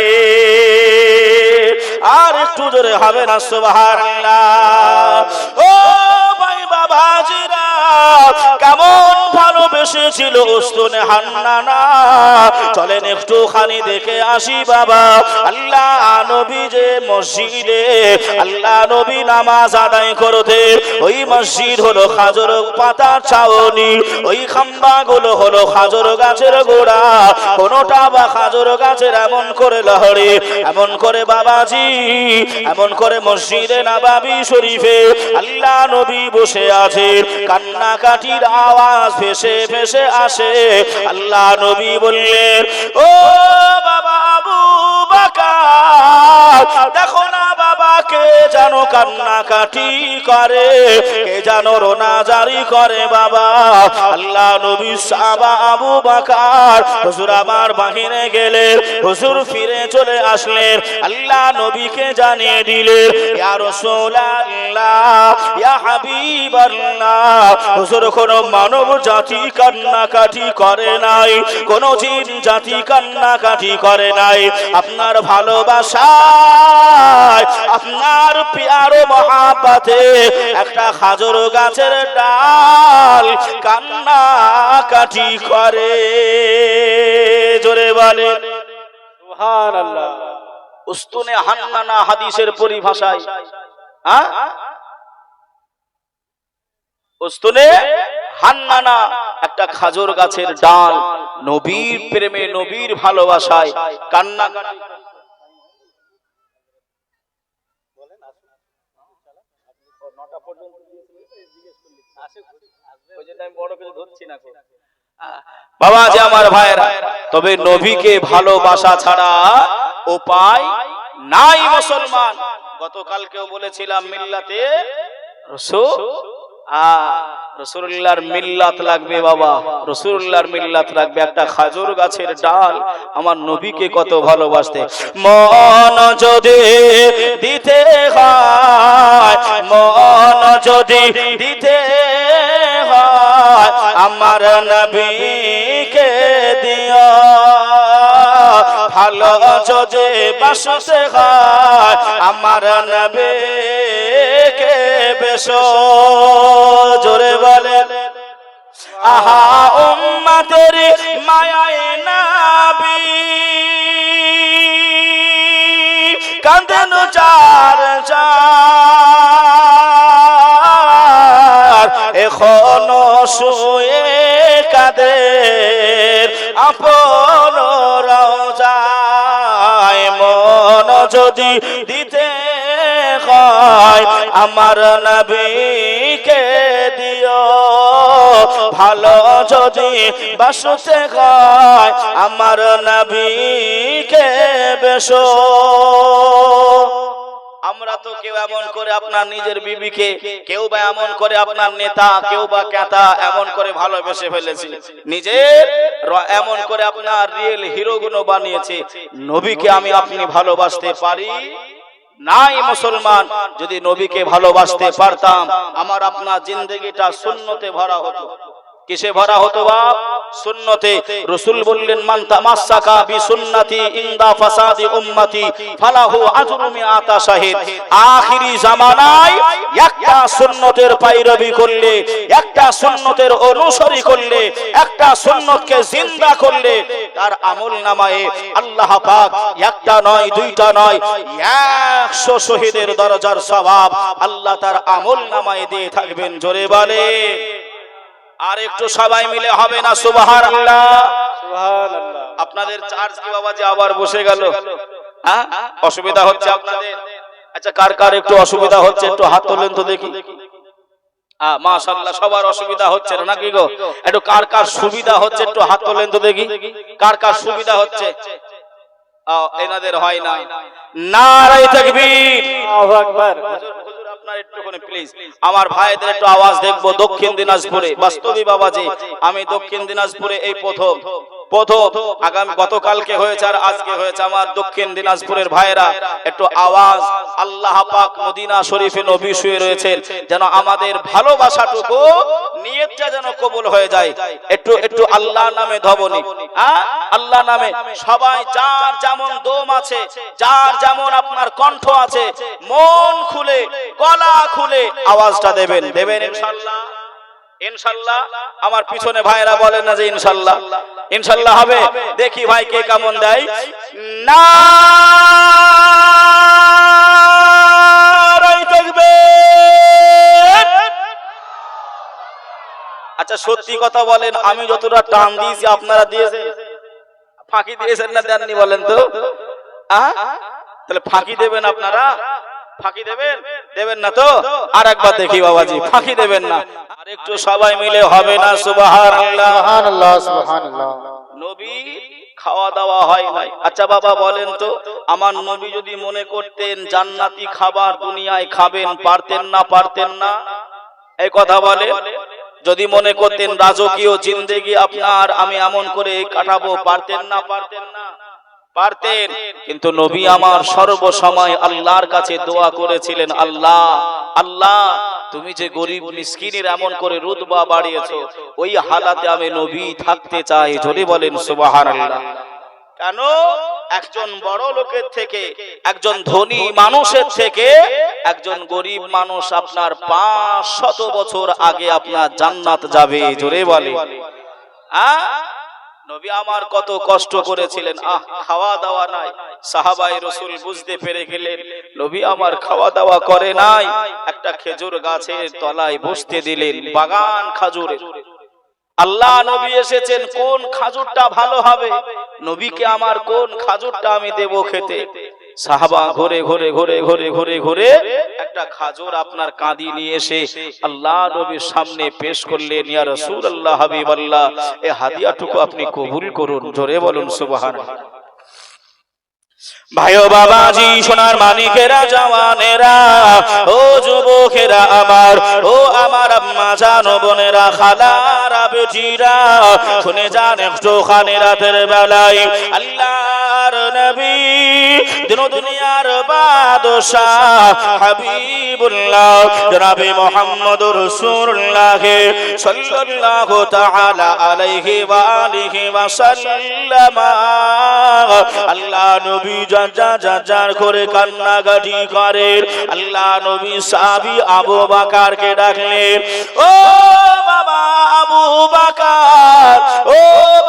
আর একটু জোরে হবে না সুবহানাল্লাহ ও ভাই বাবাজিরা কেমন ভালোবেসেছিল উস্তুনে হান্নানা চলেন একটুখানি দেখে আসি বাবা আল্লাহ নবী যে মসজিদে আল্লাহ নবী নামাজ আদায় করতে ওই মসজিদ হলো খাজর পাতার ছাউনি ওই খাম্বাগুলো হলো খাজর গাছের গোড়া কোনটা বা খাজর গাছের এমন করে লহরে এমন করে বাবাজি এমন করে মসজিদে নববী শরীফে আল্লাহ নবী বসে আছে কান্নাকাটির আওয়াজ ভেসে ভেসে আসে আল্লাহ নবী বললেন ও বাবা আবু বকর দেখো না বাবা কে জানো কান্নাকাটি করে কে জানো রোনা জারি করে বাবা আল্লাহ নবী সাহাবা আবু বকর হুজুর আমার বাহিরে গেলেন হুজুর ফিরে চলে আসলেন আল্লাহ নবীকে জানিয়ে দিলেন ইয়া রাসূলুল্লাহ ইয়া হাবিবাল্লাহ হুজুর কোন মানব জাতি কান্নাকাটি করে নাই কোন জিন জাতি কান্নাকাটি করে নাই আপনার ভালোবাসায় আপনার প্যার মহাব্বতে একটা খাজর গাছের ডাল কান্নাকাটি করে জোরে বলে সুবহানাল্লাহ উস্তুনে হান্নানা হাদিসের পরিভাষায় উস্তুনে হান্নানা একটা খাজর গাছের ডাল নবীর প্রেমে নবীর ভালোবাসায় কান্না বাবা যে আমার ভাইরা তবে নবীকে ভালোবাসা ছাড়া উপায় নাই মুসলমান গতকালকেও বলেছিলাম মিল্লাতে রাসূলুল্লাহর মিল্লাত লাগবে বাবা রাসূলুল্লাহর মিল্লাত লাগবে একটা খাজুর গাছের ডাল আমার নবীকে কত ভালোবাসতে মন যদি দিতে হয় মন যদি দিতে হয় আমার নবীকে দিও ভালো যদি বাসতে হয় আমার নবীকে বেশো জোরে বলে আহা উম্মতের মায়ায় নবী কাঁদেন চার চার এখনো শুয়ে কাঁদে আপন রওজায় মন যদি দিতে হয় আমার নবীকে দিও ভালো যদি বাসতে হয় আমার নবীকে বেশো আমরা তো কেউ এমন করে আপনার নিজের বিবিকে কেউ বা এমন করে আপনার নেতা কেউ বা ক্যাতা এমন করে ভালোবেসে ফেলেছে নিজের এমন করে আপনার রিয়েল হিরো গুলো বানিয়েছে নবীকে আমি আপনি ভালোবাসতে পারি নাই মুসলমান যদি নবীকে ভালোবাসতে পারতাম আমার আপনার জিন্দেগিটা সুন্নতে ভরা হতো কিসে ভরা হতো বাপ সুন্নতে। রাসূল বললেন মান তামাসসাকা বিসুন্নতি ইনদা ফাসাদি উম্মতি ফালাহু আজরু মিআতা শাহিদ। আখিরি জামানায় একটা সুন্নতের পায়রবি করলে, একটা সুন্নতের অনুসরণ করলে, একটা সুন্নতকে জিন্দা করলে তার আমলনামায়ে আল্লাহ পাক একটা নয় দুইটা নয় 100 শহীদের দরজার সওয়াব আল্লাহ তার আমলনামায়ে দিয়ে থাকবেন। জোরে বলে আর একটু সবাই মিলে হবে না সুবহানাল্লাহ? সুবহানাল্লাহ। আপনাদের চার্জ কি বাবা যে আবার বসে গেল? হ্যাঁ, অসুবিধা হচ্ছে আপনাদের? আচ্ছা, কার কার একটু অসুবিধা হচ্ছে একটু হাত তোলেন তো দেখি। মাশাআল্লাহ, সবার অসুবিধা হচ্ছে না নাকি গো? একটু কার কার সুবিধা হচ্ছে একটু হাত তোলেন তো দেখি। কার কার সুবিধা হচ্ছে? এনাদের হয় না। নারায়ে তাকবীর, আল্লাহু আকবার। হুজুর আপনার একটুখানি প্লিজ আমার ভাইদের একটু আওয়াজ দেখবো। দক্ষিণ দিনাজপুরে বাস্তবী বাবাজি, আমি দক্ষিণ দিনাজপুরে এই প্রথম আগামী গতকালকে হয়েছে আর আজকে হয়েছে। আমার দক্ষিণ দিনাজপুরের ভাইরা একটু আওয়াজ। আল্লাহ পাক মদিনা শরীফে নবী শুয়ে রয়েছেন, যেন আমাদের ভালোবাসাটুকু নিয়তটা যেন কবুল হয়ে যায়। একটু আল্লাহ নামে ধবনি, আল্লাহ নামে সবাই যার যেমন দম আছে, যার যেমন আপনার কণ্ঠ আছে, মন খুলে গলা খুলে আওয়াজটা দেবেন ইনশাআল্লাহ। ইনশাআল্লাহ আমার পিছনে ভাইরা বলেন না যে ইনশাআল্লাহ? ইনশাআল্লাহ হবে। দেখি ভাই কে কেমন দেয়। নারায়ে তাকবীর। আচ্ছা সত্যি কথা বলেন, আমি যতটা টান দিয়েছি আপনারা দিয়েছেন? ফাঁকি দিয়েছেন না দেননি বলেন তো? তাহলে ফাঁকি দেবেন আপনারা? ফাঁকি দেবেন না তো? আর একবার দেখি বাবাজি, ফাঁকি দেবেন না? আর একটু সবাই মিলে হবে না সুবহানাল্লাহ? সুবহানাল্লাহ সুবহানাল্লাহ। নবী খাওয়া দাওয়া হয় নাই। আচ্ছা বাবা বলেন তো, আমার নবী যদি মনে করতেন জান্নাতি খাবার দুনিয়ায় খাবেন, পারতেন না? পারতেন না? এই কথা বলে। যদি মনে করতেন রাজকীয় জিন্দেগি আপনার আমি এমন করে কাটাবো, পারতেন না? পারতেন না? পারতেন। কিন্তু নবী আমার সর্বসময় আল্লাহর কাছে দোয়া করেছিলেন, আল্লাহ আল্লাহ তুমি যে গরিব মিসকিনের এমন করে রুতবা বাড়িয়েছো, ওই হালাতে আমি নবী থাকতে চাই। জোরে বলেন সুবহানাল্লাহ। কেন? একজন বড় লোকের থেকে, একজন ধনী মানুষের থেকে একজন গরিব মানুষ আপনার 500 বছর আগে আপনার জান্নাত যাবে। জোরে বলে। নবী আমার কত কষ্ট করেছিলেন, খাওয়া দাওয়া নাই। সাহাবায়ে রাসূল বুঝতে পেরে গেলেন নবী আমার খাওয়া দাওয়া করে নাই, একটা খেজুর গাছের তলায় বসতে দিলেন, বাগান খাজুরের। আল্লাহ নবী এসেছেন, কোন খাজুরটা ভালো হবে, নবীকে আমার কোন খাজুরটা আমি দেব খেতে। সাহাবা ঘুরে ঘুরে ঘুরে ঘুরে ঘুরে ঘুরে একটা খাজুর আপনার কাঁদি নিয়ে এসে আল্লাহ নবীর সামনে পেশ করলেন। ইয়া রাসূলুল্লাহ, হাবিবাল্লাহ, এই হাদিয়াটুকু আপনি কবুল করুন। জোরে বলুন সুবহানাল্লাহ। ভাইও বাবাজি, সোনার মানিকেরা, জওয়ানেরা, ও যুবকেরা আমার, ও আমার আম্মা জানো, বোনেরা, খালারা, বেটিরা, শুনে যান একটু খানে রাতের বেলায় আল্লাহর নবী, দিন দুনিয়ার বাদশাহ হাবিবুল্লাহ জনাবে মুহাম্মদুর রাসূলুল্লাহ সাল্লাল্লাহু তাআলা আলাইহি ওয়া আলিহি ওয়া সাল্লাম। আল্লাহ নবী যার করে কান্নাকাটি করেন। আল্লাহ নবী সাহাবী আবু বকরকে ডাকলেন, ও বাবা আবু বকর, ও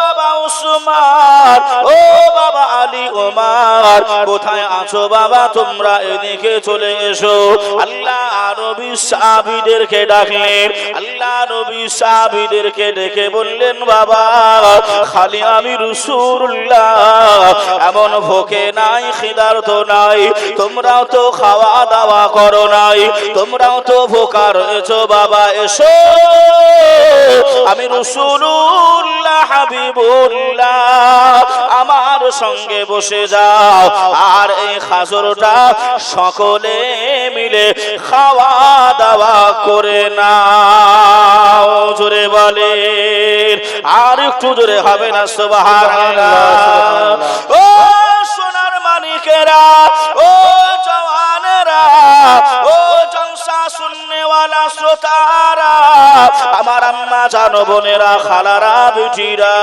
বাবা উসমান, ও বাবা আলী, ওমর, কোথায় আছো বাবা? তোমরা এদিকে চলে এসো। আল্লাহ নবী সাহাবীদেরকে ডাকলেন। আল্লাহ নবী সাহাবীদেরকে ডেকে বললেন, বাবা খালি আমি রাসূলুল্লাহ এমন ভোকে নাই, খিদার্ত নাই, তোমরাও তো খাওয়া দাওয়া করো নাই, তোমরাও তো ভোকা রয়েছো, বাবা এসো, আমি রাসূলুল্লাহ হাবিবুল্লাহ, আমার সঙ্গে বসে যাও, আর এই খাজুরটা সকলে মিলে খাওয়া দাওয়া করে নাও। জোরে বলে, আর একটু জোরে হবে না সুবহানাল্লাহ? ও সোনার মানিকেরা, ও জওয়ানেরা, ও জলসা শুননেওয়ালা শ্রোতারা, আমার আম্মা জান চাচান বোনেরা, খালারা, বেটিরা,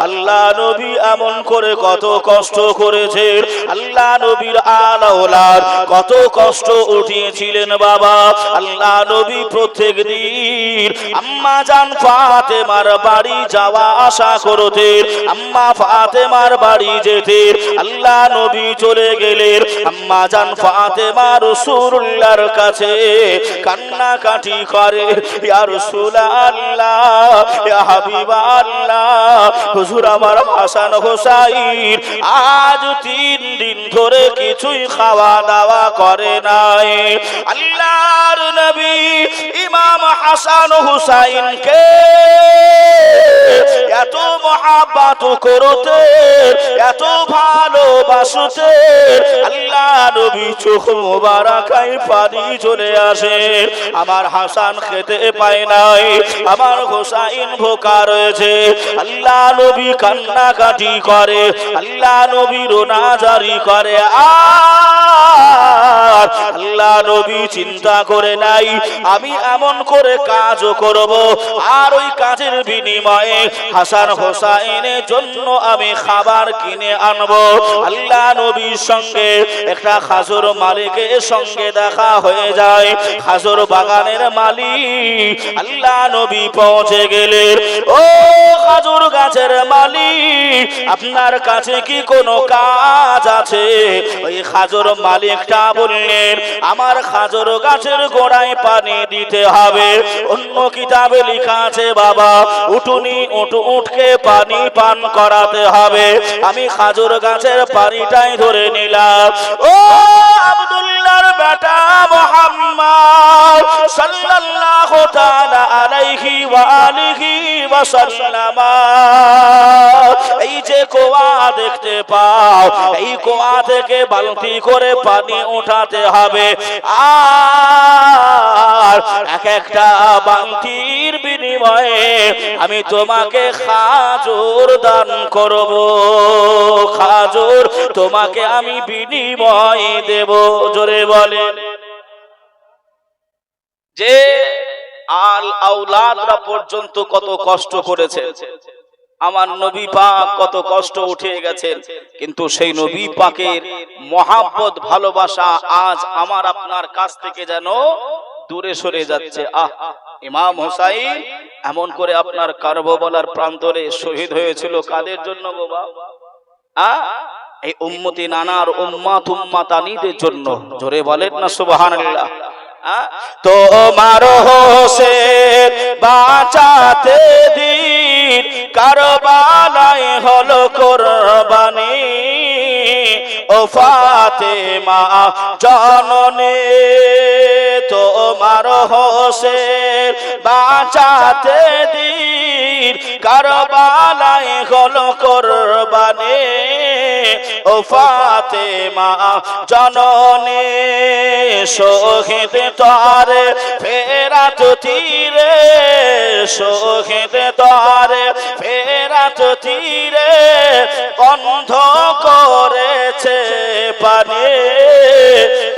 আল্লাহ নবী এমন করে কত কষ্ট করেছে। আল্লাহ নবীর আলাওলাদ কত কষ্ট উঠিয়েছিলেন বাবা। আল্লাহ নবী প্রত্যেক দিন আম্মা জান ফাতেমার বাড়ি যাওয়া আসা করতেন। আম্মা ফাতেমার বাড়ি যেতে আল্লাহ নবী চলে গেলেন। আম্মা জান ফাতেমা রাসূলুল্লাহর কাছে কান্নাকাটি করে, ইয়া রাসূলুল্লাহ, ইয়া হাবিবাল্লাহ, হুজুর আমার হাসান হোসাইন আজ 3 দিন ধরে কিছুই খাওয়া দাওয়া করে নাই। আল্লাহর নবী ইমাম হাসান হুসাইনকে এত মহাব্বত করতে, এত ভালোবাসতে, আল্লাহ নবী চোখ মোবারকায় পানি চলে আসে। আমার হাসান খেতে পায় নাই, আমার হোসাইন ভোকা রয়েছে। আল্লাহ নবী কান্নাকাটি করে, আল্লাহ নবী রোনাজারি করে। আর আল্লাহ নবী চিন্তা করে নাই আমি এমন করে কাজও করব, আর ওই কাজের বিনিময়ে হাসান হোসাইনের জন্য আমি খাবার কিনে আনবো। আল্লাহ নবীর সঙ্গে একটা খাজুর মালিকের সঙ্গে দেখা হয়ে যায়। খাজুর বাগানের মালিক আল্লাহ নবী পৌঁছে গেলেন। ও খাজুর গাছের মালিক, আপনার কাছে কি কোনো কাজ আছে? ওই খাজুর মালিকটা বললেন, আমার খাজুর গাছের গোড়ায় পানি দিতে হবে। অন্য কিতাবে লেখা আছে বাবা, উঠুনি উঠকে পানি পান করাতে হবে। আমি খাজুর গাছের পানিটাই ধরে নিলাম। ও আব্দুল্লাহর বেটা মুহাম্মদ সাল্লাল্লাহু তাআলা আলাইহি ওয়া আলিহি ওয়া সাল্লাম, এই যে কুয়া দেখতে পাও, এই কুয়া থেকে বালতি করে পানি উঠাতে হবে। আর এক একটা বালতির বিনিময়ে আমি তোমাকে খাজুর দান করব। খাজুর তোমাকে আমি বিনিময় দেব। জোরে বলে যে আল আওলাদরা পর্যন্ত কত কষ্ট করেছে, আমার নবী পাক কত কষ্ট উঠে গেছেন, কিন্তু সেই নবী পাকের মহাব্বত ভালোবাসা আজ আমার আপনার কাছ থেকে যেন দূরে সরে যাচ্ছে। ইমাম হোসাইন এমন করে আপনার কারবালার প্রান্তরে শহীদ হয়েছিল কাদের জন্য বাবা? এই উম্মতি নানার উম্মাত উম্মাতানিদের জন্য। জোরে বলেন না সুবহানাল্লাহ। তোমার হোসেন বাঁচাতে দিন কারবালায় হলো কুরবানি। ও ফাতেমা জননী, তোমার হোসেন বাঁচাতে দিন কারবালায় হলো কুরবানি। ও ফাতেমা জননী, শহীদ তারে ফেরাত তীরে, শহীদ তারে ফেরাত তীরে বন্ধ করেছে পানি।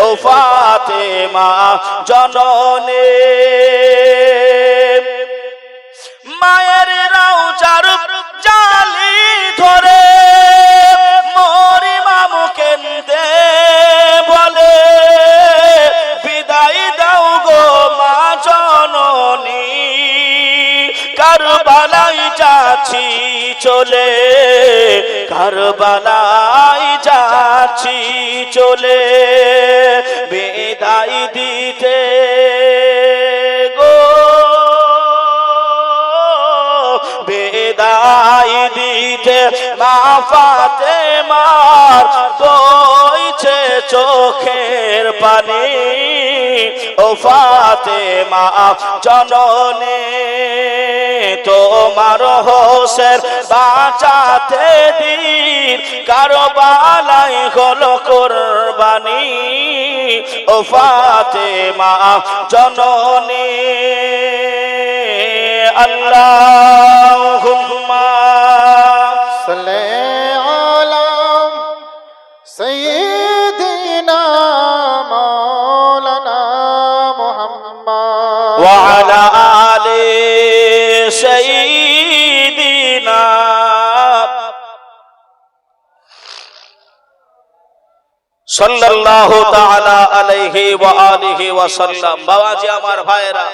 ও ফাতেমা জননী, মায়ের রওজার জালি ধরে মরিমাম কেন্দে বলে, বিদায় দাও গো মা জননী, কারবালায় যাচ্ছি চলে, কারবালায় যাচ্ছি চলে, বিদায় দিতে গো, বিদায় দিতে মা ফাতেমার বইছে চোখের পানি। ও ফাতেমা জননী, তোমার হোসেন বাঁচাতে দিন কারবালায় হলো কুরবানি। ও ফাতেমা জননী, আল্লাহুম্মা সাল্লি আলা সাইয়্যিদিনা মাওলানা মুহাম্মদ ওয়া আলা আলি সাল্লাল্লাহু তাআলা আলাইহি ওয়া আলিহি ওয়া সাল্লাম। বাবাজি আমার ভাইরা,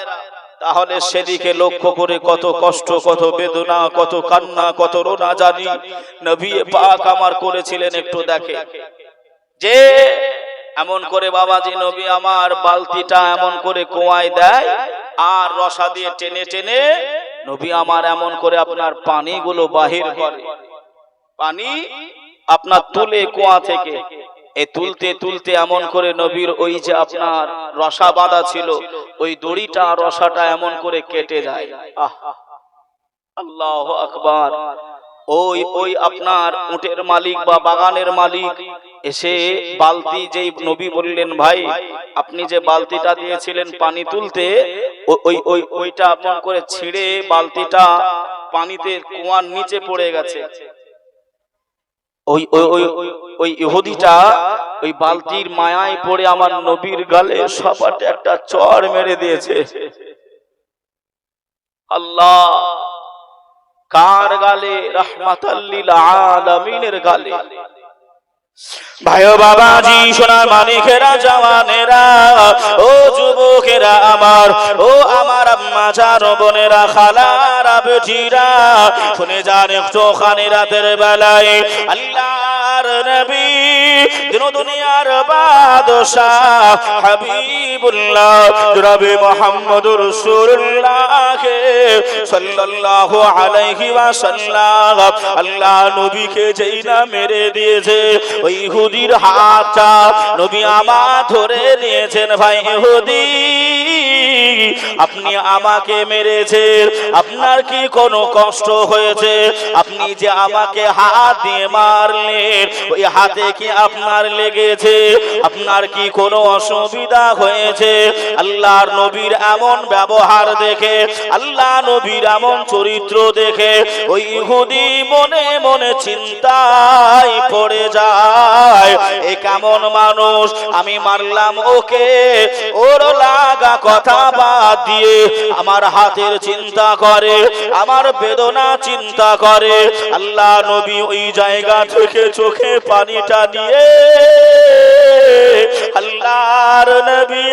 তাহলে সেদিকে লক্ষ্য করে কত কষ্ট, কত বেদনা, কত কান্না, কত রোনা জানি নবী পাক আমার করেছিলেন। একটু দেখে যে এমন করে বাবাজি নবী আমার বালতিটা এমন করে কুয়ায় দেয়, আর রসা দিয়ে টেনে টেনে নবী আমার এমন করে আপনার পানিগুলো বাহির করে, পানি আপনার তুলে কুয়া থেকে এই তুলতে তুলতে এমন করে নবীর ওই যে আপনার রসা বাঁধা ছিল ওই দড়িটা রসাটা এমন করে কেটে যায়। আল্লাহু আকবার। ওই ওই আপনার উটের মালিক বা বাগানের মালিক এসে বালতি, যেই নবী বললেন ভাই আপনি যে বালতিটা দিয়েছিলেন পানি তুলতে, ওই ওই ওইটা এমন করে ছিঁড়ে বালতিটা পানিতে কুয়ার নিচে পড়ে গেছে। ওই ওই ওই ওই ইহুদিটা ওই বালতির মায়ায় পড়ে আমার নবীর গালে সপাটে একটা চড় মেরে দিয়েছে। আল্লাহ, কার গালে? রাহমাতাল লিল আলামিনের গালে। ভাইও বাবাজি, সোনার মানিকেরা, জওয়ানেরা, ও যুবকেরা আমার, ও আমার আম্মা জান, বোনেরা, খালারা, বেটিরা, শুনে যান একটু খানি রাতের বেলায় আল্লাহর নবী, দিন দুনিয়ার বাদশাহ হাবিবুল্লাহ জনাবে মুহাম্মদুর রাসূলুল্লাহ সাল্লাল্লাহু আলাইহি ওয়াসাল্লাম আল্লাহ নবীকে যেই না মেরে দিয়েছে, ওই ইহুদির হাতটা নবী আমার ধরে নিয়েছেন। ভাই ইহুদি, আপনি আমাকে মেরেছেন, আপনার কি কোনো কষ্ট হয়েছে? আপনি যে আমাকে হাত দিয়ে মারলেন, ওই হাতে কি আপনার লেগেছে? আপনার কি কোনো অসুবিধা হয়েছে? আল্লাহর নবীর এমন ব্যবহার দেখে, আল্লাহ নবীর এমন চরিত্র দেখে ওই ইহুদি মনে মনে চিন্তায় পড়ে যায়, এ কেমন মানুষ? আমি মারলাম ওকে, ওর লাগা কথা বাদ দিয়ে আমার হাতের চিন্তা করে, আমার বেদনা চিন্তা করে। আল্লাহ নবী ওই জায়গা থেকে চোখে পানিটা নিয়ে আল্লাহর নবী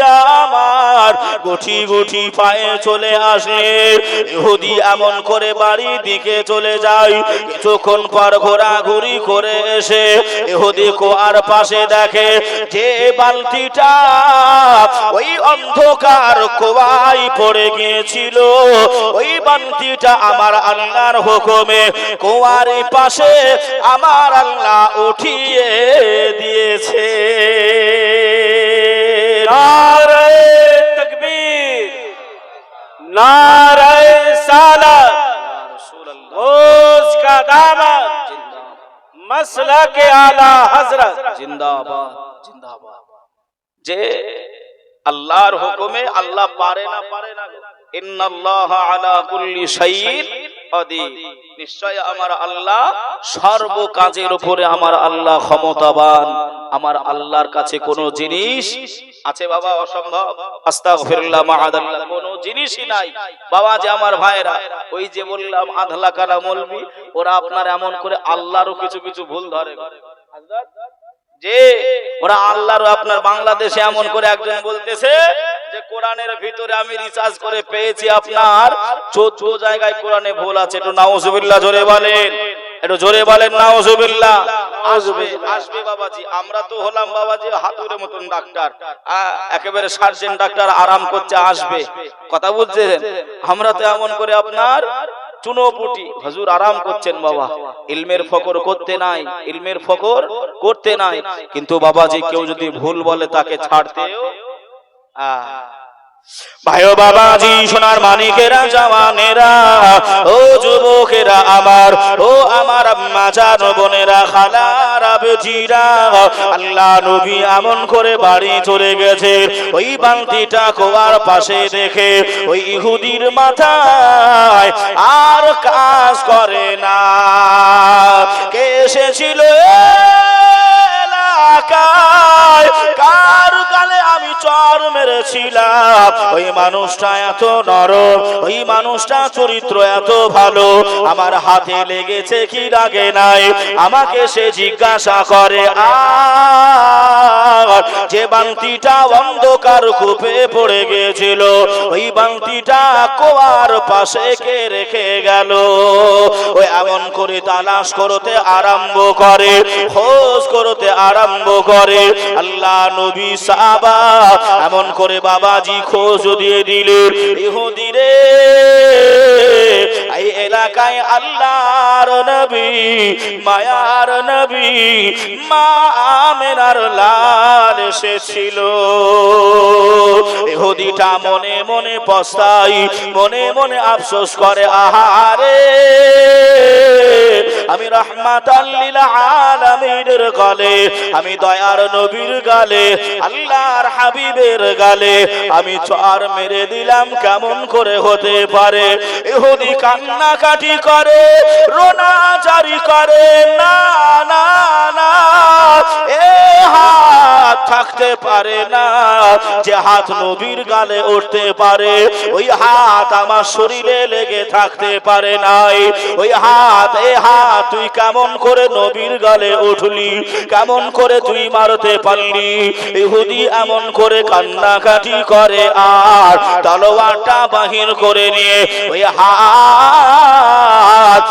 আমার গুটি গুটি পায়ে চলে আসলেন। ইহুদি এমন করে বাড়ি দিকে চলে যায়। কিছুক্ষণ পর ঘোরাঘুরি করে এসে ইহুদি কুয়ার পাশে দেখে যে বালতিটা ওই অন্ধকার কুয়ায় পড়ে গিয়েছিল, ওই বালতিটা আমার আল্লাহর হুকুমে কুয়ার পাশে আমার আল্লাহ উঠিয়ে দিয়েছে। नारे तकबीर, नारे सालत, उसका दामन, मसला के आला हजरत जिंदाबाद जिंदाबाद। যে আল্লাহর হুকুমে আল্লাহ পারে না, পারে না। ইন্নাল্লাহা আলা কুল্লি শাইইন কাদির, নিশ্চয় আমার আল্লাহ সর্ব কাজের উপরে আমার আল্লাহ ক্ষমতাবান। আমার আল্লাহর কাছে কোনো জিনিস আছে বাবা অসম্ভব? আস্তাগফিরুল্লাহ, মাআদাল্লাহ, কোনো জিনিসই নাই। বাবা যে আমার ভাইরা, ওই যে বললাম আধলা কারা মৌলবি, ওরা আপনার এমন করে আল্লাহরও কিছু কিছু ভুল ধরে। যে ওরা আল্লাহর আপনার বাংলাদেশে এমন করে একজন বলতেছে যে কোরআনের ভিতরে আমি রিসার্চ করে পেয়েছি আপনার 14 জায়গায় কোরআনে ভুল আছে। একটু নাউজুবিল্লাহ জোরে বলেন, একটু জোরে বলেন নাউজুবিল্লাহ। আসবে আসবে বাবাজি, আমরা তো হলাম বাবাজি হাতুড়ের মতন ডাক্তার, একেবারে সার্জেন্ট ডাক্তার, আরাম করছে, আসবে। কথা বুঝছেন? আমরা তো এমন করে আপনার চুনোপুটি, হুজুর আরাম করছেন বাবা, ইলমের ফকর করতে নাই, ইলমের ফকর করতে নাই। কিন্তু বাবাজি কেউ যদি ভুল বলে তাকে ছাড়তেও ভাইও বাবাজি, সোনার মানিকেরা, জওয়ানেরা, ও যুবকেরা আমার, ও আমার আম্মা জান, বোনেরা, খালারা, বেটিরা, আল্লাহ নবী এমন করে বাড়ি চলে গেছে। ওই বালতিটা কুয়ার পাশে দেখে ওই ইহুদির মাথায় আর কাজ করে না। কে এসেছিল এলাকায়? কার গালে আমি চড় চর মেরেছিলাম, ওই মানুষটা এত নরম, ওই মানুষটা চরিত্র এত ভালো, আমার হাতে লেগেছে কি লাগে নাই? আমাকে সে জিজ্ঞাসা করে, আর যে বালতিটা অন্ধকার কূপে পড়ে গিয়েছিল, ওই বালতিটা কুয়ার পাশে কে রেখে গেল? ওই এমন করে তালাশ করতে আরম্ভ করে, খোঁজ করতে আরম্ভ করে। আল্লাহ নবী সাহাবা এমন করে বাবাজি খোঁজ দিয়ে দিলেন, ইহুদি রে, এই এলাকায় আল্লাহর নবী, মায়ার নবী মা আমেনার লাল এসেছিল। ইহুদিটা মনে মনে পস্তায়, মনে মনে আফসোস করে, আহারে, আমি রাহমাতাল লিল আলামিনের গালে, আমি দয়ার নবীর গালে, আল্লাহর হাবিবের গালে আমি চর মেরে দিলাম, কেমন করে হতে পারে? ইহুদি কান্নাকাটি করে, রোনা জারি করে, না না না, এ হাত থাকতে পারে না, যে হাত নবীর গালে উঠতে পারে, ওই হাত আমার শরীরে লেগে থাকতে পারে নাই। ওই হাত, এ হাত তুই কেমন করে নবীর গালে উঠলি, কেমন করে তুই মারতে পারলি? ইহুদি এমন করে কান্নাকাটি করে, আর তলোয়ারটা বাহির করে নিয়ে ওই হাত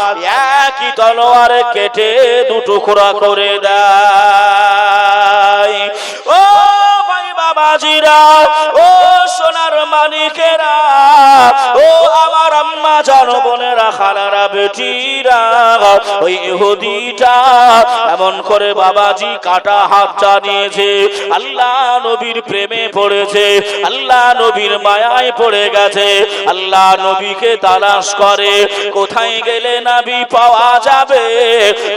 একই তলোয়ারে কেটে দু টুকরা করে দেয়। ও ভাই বাবাজিরা, ও সোনার মানিকেরা, ও আমার আম্মা জান বোনেরা, খালারা, বেটিরা, ওই ইহুদিটা এমন করে বাবাজি কাটা হাতটা নিয়েছে, আল্লাহ নবীর প্রেমে পড়েছে, আল্লাহ নবীর মায়ায় পড়ে গেছে, আল্লাহ নবীকে তালাশ করে, কোথায় গেলে নবী পাওয়া যাবে,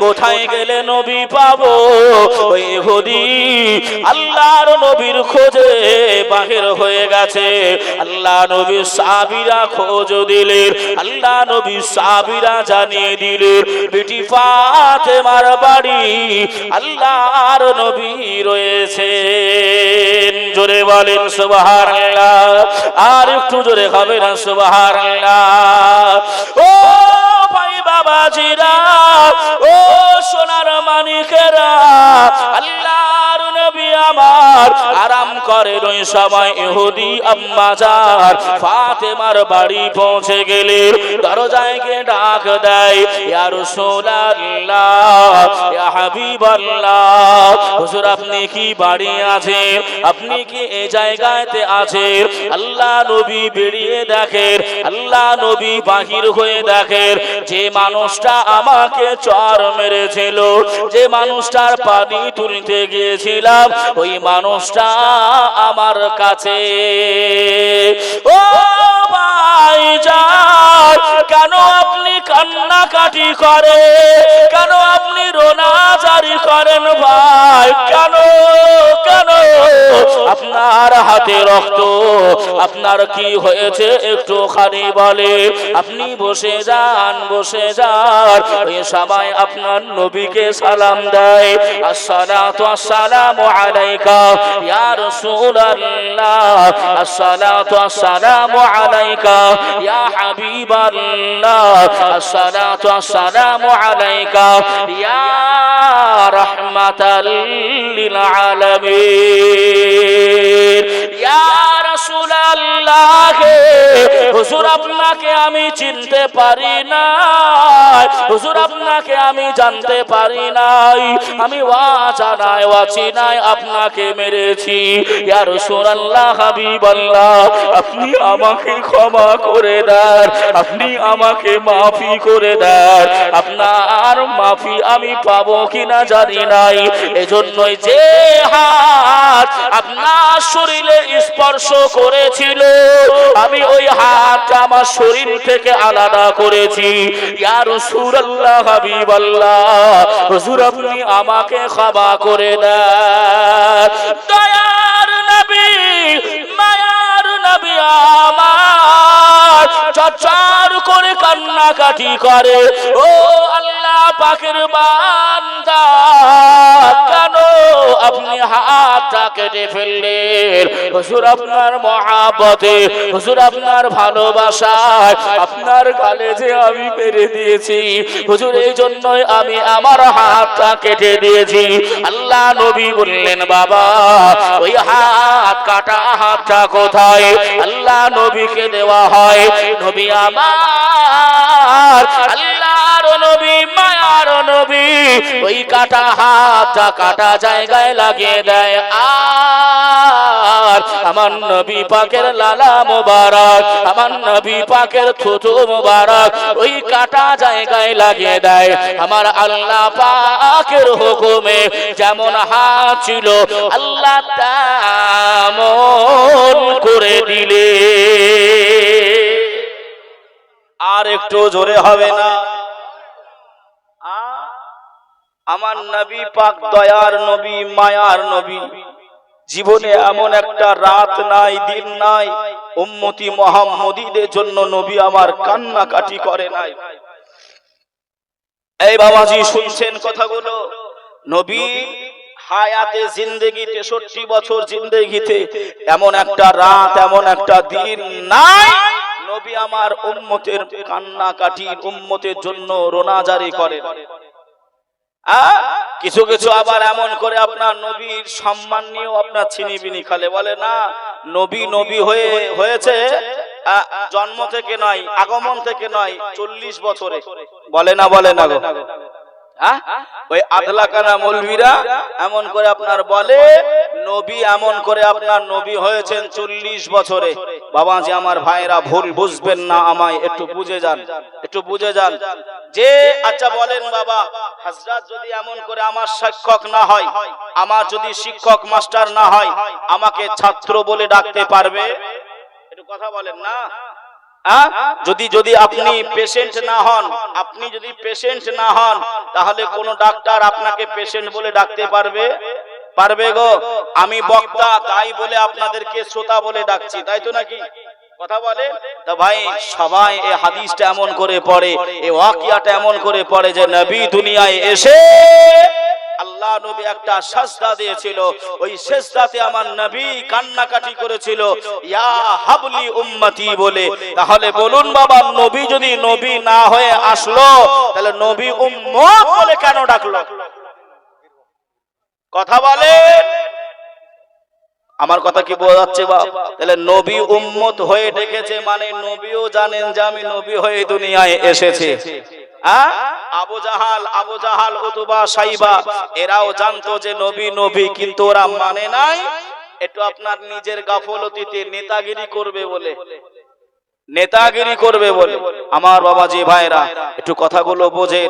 কোথায় গেলে নবী পাবো? ওই ইহুদি আল্লাহর নবীর খোঁজে বাহির হয়ে গেছে। আল্লাহ নবীর সাহাবীরা খোঁজ দিলেন, আল্লাহ নবীর সাহাবীরা জানিয়ে দিলেন, বেটি ফাতেমার বাড়ি আল্লাহর নবী রয়েছেন। জোরে বলেন সুবহানাল্লাহ, আর একটু জোরে হবে না সুবহানাল্লাহ। ও ভাই বাবাজিরা, ও সোনার মানিকেরা, আল্লাহর নবী আমার আরাম করেন ওই সময় ইহুদি আম্মা জান ফাতেমার বাড়ি পৌঁছে গেলেন। দরজায় গিয়ে ডাক দেয়, ইয়া রাসূলুল্লাহ, ইয়া হাবিবাল্লাহ, হুজুর আপনি কি বাড়ি আছেন? আপনি কি এই জায়গাতে আছেন? আল্লাহ নবী বেরিয়ে দেখেন, আল্লাহ নবী বাহির হয়ে দেখেন, যে মানুষটা আমাকে চর মেরেছিল, যে মানুষটার পানি তুলতে গিয়েছিলাম, ওই মানুষটা আমার কাছে। ও ভাইজান, কেন আপনি কান্নাকাটি করে, কেন আপনি রোনা জারি করেন ভাই? কেন কেন? আপনার হাতে রক্ত, আপনার কি হয়েছে একটুখানি বলে। আপনি বসে যান, বসে যান। ওই সময় আপনার নবীকে সালাম দেয়, আসসালাতু আসসালামু আলাইকা ইয়া রাসূলুল্লাহ, আসসালাতু আসসালামু আলাইকা ইয়া হাবিবাল্লাহ, আসসালাতু আসসালামু আলাইকা ইয়া রাহমাতাল লিল আলামিন। ইয়া রাসূলুল্লাহ, হুজুর আপনাকে আমি চিনতে পারি না, হুজুর আপনাকে আমি জানতে পারি নাই, আমি অজানায় অচিনায় আপনাকে মেরেছি। ইয়া রাসূলুল্লাহ, হাবিবাল্লাহ, আপনি আমাকে ক্ষমা করে দেন, আপনি আমাকে মাফি করে দেন। আপনার মাফি আমি পাবো কিনা জানি নাই, এজন্যই যে হাত আপনার শরীরে স্পর্শ করেছিল, আমি ওই হাতটা আমার শরীর থেকে আলাদা করেছি। ইয়া রাসূলুল্লাহ, হাবিবাল্লাহ, হুজুর আপনি আমাকে ক্ষমা করে দেন। দয়ার নবী, মায়ার নবী আমার চচ্চার করে কান্নাকাটি করে, ও আল্লাহ পাকের বান্দা, কেন আপনি হাতটা কেটে ফেললেন। হুজুর আপনার মহাব্বতে, হুজুর আপনার ভালোবাসায় আপনার গালে যে আমি মেরে দিয়েছি হুজুর, এই জন্যই আমি আমার হাতটা কেটে দিয়েছি। আল্লাহ নবী বললেন, বাবা ওই হাত কাটা হাতটা কোথায়? আল্লাহ নবীকে দেওয়া হয়। নবী আমার, আল্লাহর নবী, মায়ার নবী ওই কাটা হাতটা কাটা জায়গায় লাগিয়ে দেয়। আর আমার নবী পাকের লালা মোবারক, আমার নবী পাকের থুতু মোবারক ওই কাটা জায়গায় লাগিয়ে দেয়। আমার আল্লাহ পাকের হুকুমে যেমন হাত ছিল আল্লাহ তেমন করে দিলে। আর একটু জোরে হবে না? আমার নবী পাক দয়ার নবী, মায়ার নবী, জীবনে এমন একটা রাত নাই, দিন নাই উম্মতি মুহাম্মদীদের জন্য নবী আমার কান্নাকাটি করে নাই। এই বাবাজি শুনছেন কথাগুলো? নবী হায়াতে জিন্দেগি 63 বছর জিন্দেগিতে এমন একটা রাত, এমন একটা দিন নাই নবী আমার উম্মতের কান্নাকাটি, উম্মতের জন্য রোনাজারি করে। কিছু কিছু আবার এমন করে আপনার নবীর সম্মান নিয়েও আপনার ছিনিবিনি খালে, বলে না নবী নবী হয়েছে জন্ম থেকে নয়, আগমন থেকে নয়, 40 বছরে। বলে না, বলে না গো? ওই আদলাকানা মৌলবীরা এমন করে আপনার বলে নবী এমন করে আপনার নবী হয়েছেন 40 বছরে। বাবাজি আমার ভাইরা ভুল বুঝবেন না, আমায় একটু বুঝে যান, একটু বুঝে যান। যে আচ্ছা বলেন বাবা, হযরত যদি এমন করে আমার শিক্ষক না হয়, আমার যদি শিক্ষক মাস্টার না হয়, আমাকে ছাত্র বলে ডাকতে পারবে? একটু কথা বলেন না। যদি আপনি পেশেন্ট না হন, আপনি যদি পেশেন্ট না হন, তাহলে কোন ডাক্তার আপনাকে পেশেন্ট বলে ডাকতে পারবে? পারবে গো? আমি বক্তা তাই বলে আপনাদেরকে শ্রোতা বলে ডাকছি, তাই তো নাকি? কথা বলে তা ভাই, সবাই এই হাদিসটা এমন করে পড়ে, এই ওয়াকিয়াটা এমন করে পড়ে যে নবী দুনিয়ায় এসে আল্লাহ নবী একটা সাজদা দিয়েছিল, ওই সাজদাতে আমার নবী কান্নাকাটি করেছিল ইয়া হাবলি উম্মতি বলে। তাহলে বলুন বাবা, নবী যদি নবী না হয়ে আসলো, তাহলে নবী উম্মত বলে কেন ডাকলো? কথা বলেন, আমার কথা কি বোঝা যাচ্ছে বাপ? তাহলে নবী উম্মত হয়ে ডেকেছে মানে নবীও জানেন যে আমি নবী হয়ে দুনিয়ায় এসেছি। আবু জাহাল উতবা সাইবা এরাও জানতো যে নবী নবী, কিন্তু ওরা মানে নাই। একটু আপনার নিজের গাফলতিতে নেতাগিরি করবে বলে, নেতাগিরি করবে বলে। আমার বাবাজি ভাইরা একটু কথাগুলো বোঝেন।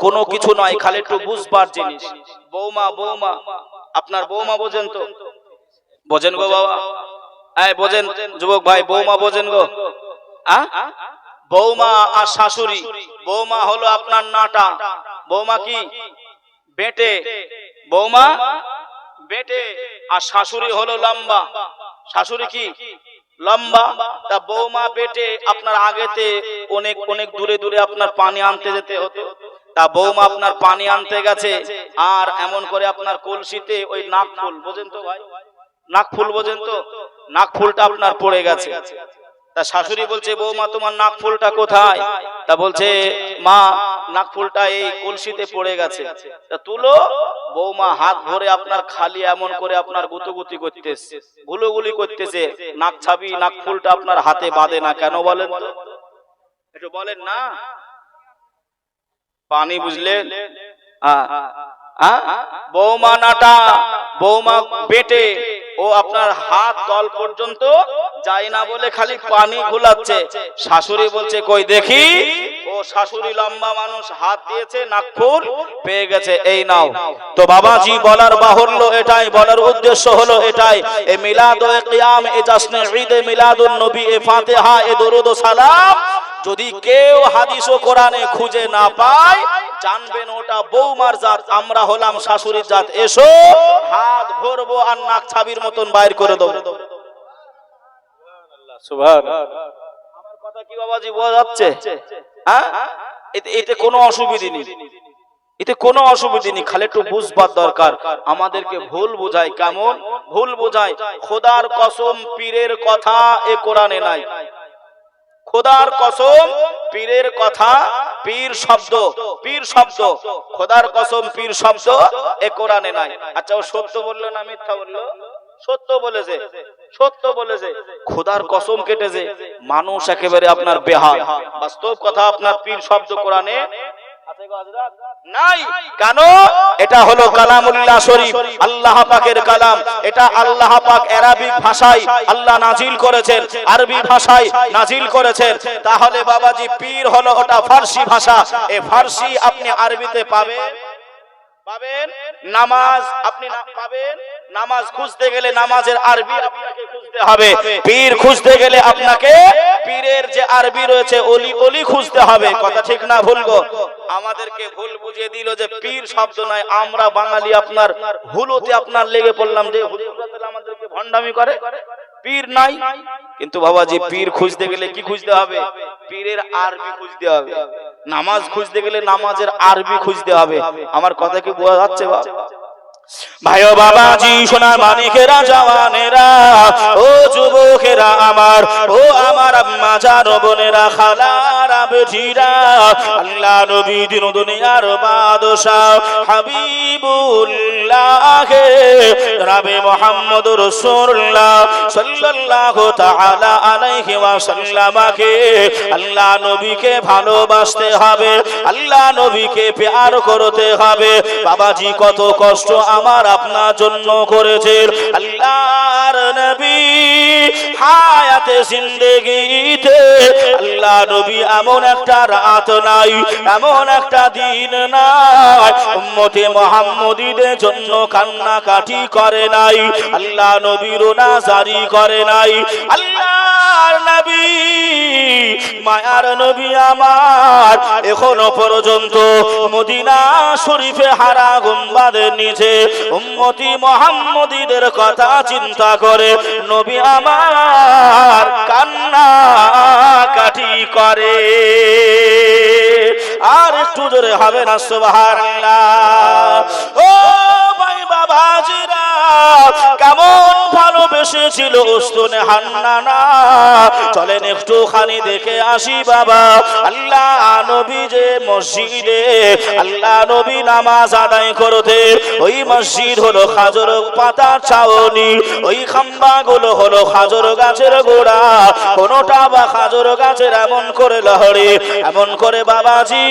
কোনো কিছু নয়, খালি একটু বুঝবার জিনিস। বৌমা আপনার বৌমা বোঝেন তো? বোঝেন গো বাবা? বোঝেন যুবক ভাই? বৌমা বোঝেন গো? বৌমা আর শাশুড়ি, বৌমা হলো আপনার নাটা, বৌমা কি বেটে, বৌমা বেটে, আর শাশুড়ি হলো লম্বা। শাশুড়ি কি লম্বা। তা বৌমা বেটে আপনার আগেতে অনেক অনেক দূরে দূরে আপনার পানি আনতে যেতে হতো। তা বৌমা আপনার পানি আনতে গেছে, আর এমন করে আপনার কলসিতে ওই নাক ফুল, বোঝেন তো ভাই? নাক ফুল বোঝেন তো? নাক ফুলটা আপনার পড়ে গেছে। তা শাশুড়ি বলছে, বৌমা তোমার নাক ফুলটা কোথায়? তা বলছে, মা নাক ফুলটা এই কলসিতে পড়ে গেছে। তা তুলো। বৌমা হাত ভরে আপনার খালি এমন করে আপনার গুতুগুতি করতেছে, গুলোগুলি করতেছে, নাক ছাবি নাক ফুলটা আপনার হাতে বাঁধে না কেন বলেন তো? একটু বলেন না। পানি বুঝলেন? বৌমা নাটা, বৌমা বেটে, ও আপনার হাত তল পর্যন্ত যায় না বলে খালি পানি ঘুলাচ্ছে। শাশুড়ি বলছে, কই দেখি। ও শাশুড়ি লম্বা মানুষ, হাত দিয়েছে, নাকফুল পেয়ে গেছে, এই নাও। তো বাবাজি বলার বাহুল্য এটাই, বলার উদ্দেশ্য হলো এটাই, এ মিলাদ ও কিয়াম, এ জাশ্নে ঈদে মিলাদুন নবী, এ ফাতিহা, এ দরুদ ও সালাম যদি কেউ হাদিস ও কোরআনে খুঁজে না পায়, জানবেন ওটা বৌমার জাত, আমরা হলাম শাশুড়ির জাত। এসো হাত ভরবো আর নাক ছাবির মতন বাইর করে দেবো। সুবহানাল্লাহ। আমার কথা কি বাবাজি বোঝা যাচ্ছে? এতে কোনো অসুবিধা নেই, এতে কোনো অসুবিধা নেই, খালি একটু বুঝবার দরকার। আমাদেরকে ভুল বোঝায়, কেমন ভুল বোঝায়? খোদার কসম পীরের কথা এ কোরআনে নাই। খোদার কসম পীরের কথা, পীর শব্দ, পীর শব্দ, খোদার কসম পীর শব্দ এ কোরআনে নাই। আচ্ছা, ও সত্য বললো না মিথ্যা বললো? সত্য বলেছে, সত্য বলেছে। খোদার কসম কেটেছে, মানুষ একেবারে আপনার বেহাল। বাস্তব কথা, আপনার পীর শব্দ কোরআনে নাই। কেন? এটা হলো কালামুল্লাহ শরীফ, আল্লাহ পাকের কালাম। এটা আল্লাহ পাক আরবিক ভাষায় আল্লাহ নাজিল করেছেন, আরবি ভাষায় নাজিল করেছেন। তাহলে বাবাজি পীর হলো ওটা ফার্সি ভাষা। এই ফার্সি আপনি আরবিতে পাবেন, পাবেন। নামাজ আপনি পাবেন, নামাজ খুঁজতে গেলে নামাজের আরবি আপনাকে খুঁজতে হবে। পীর খুঁজতে গেলে আপনাকে পীরের যে আরবি রয়েছে ওলি, ওলি খুঁজতে হবে। কথা ঠিক না ভুল গো? আমাদেরকে ভুল বুঝিয়ে দিল যে পীর শব্দ নয়। আমরা বাঙালি আপনার হুলুতে আপনার লেগে পড়লাম যে হুজুররা তাহলে আমাদেরকে ভণ্ডামি করে, পীর নাই। কিন্তু বাবাজি পীর খুঁজতে গেলে কি খুঁজতে হবে? পীরের আরবি খুঁজতে হবে। নামাজ খুঁজতে গেলে নামাজের আরবি খুঁজতে হবে। আমার কথা কি বোঝা যাচ্ছে বা? ভাইও বাবাজি, সোনার মানিকেরা, জওয়ানেরা, ও যুবকেরা আমার, ও আমার আম্মা জান, বোনেরা, খালারা, বেটিরা, আল্লাহ নবী দিন দুনিয়ার বাদশাহ হাবিবুল্লাহ রাবে মুহাম্মদ রাসূলুল্লাহ সাল্লাল্লাহু তাআলা আলাইহি ওয়াসাল্লামকে, আল্লাহ নবীকে ভালোবাসতে হবে, আল্লাহ নবীকে প্যার করতে হবে। বাবাজি কত কষ্ট আমার আপনার জন্য করেছেন আল্লাহর নবী হায়াতে জিন্দেগিতে। আল্লাহ নবী এমন একটা রাত নাই, এমন একটা দিন নাই উম্মতে মুহাম্মদীদের জন্য কান্নাকাটি করে নাই, আল্লাহ নবী রোনা জারি করে নাই। আল্লাহর নবী, মায়ার নবী আমার, এখনো পর্যন্ত মদিনা শরীফে হারা গুম্বাদের নিচে উম্মতি মুহাম্মদীদের কথা চিন্তা করে নবী আমার কান্না কাটি করে। আর একটু জোরে হবে না সুবহানাল্লাহ? ও ভাই বাবাজিরা, কেমন ভালোবেসেছিল উস্তুনে হান্নানা। চলেন একটুখানি দেখে আসি বাবা। আল্লাহ নবী যে মসজিদে আল্লাহ নবী নামাজ আদায় করতে, ওই মসজিদ হলো খাজর পাতার ছাউনি, ওই খাম্বাগুলো হলো খাজর গাছের গোড়া, কোনটা বা খাজর গাছের এমন করে লহরে, এমন করে বাবাজি,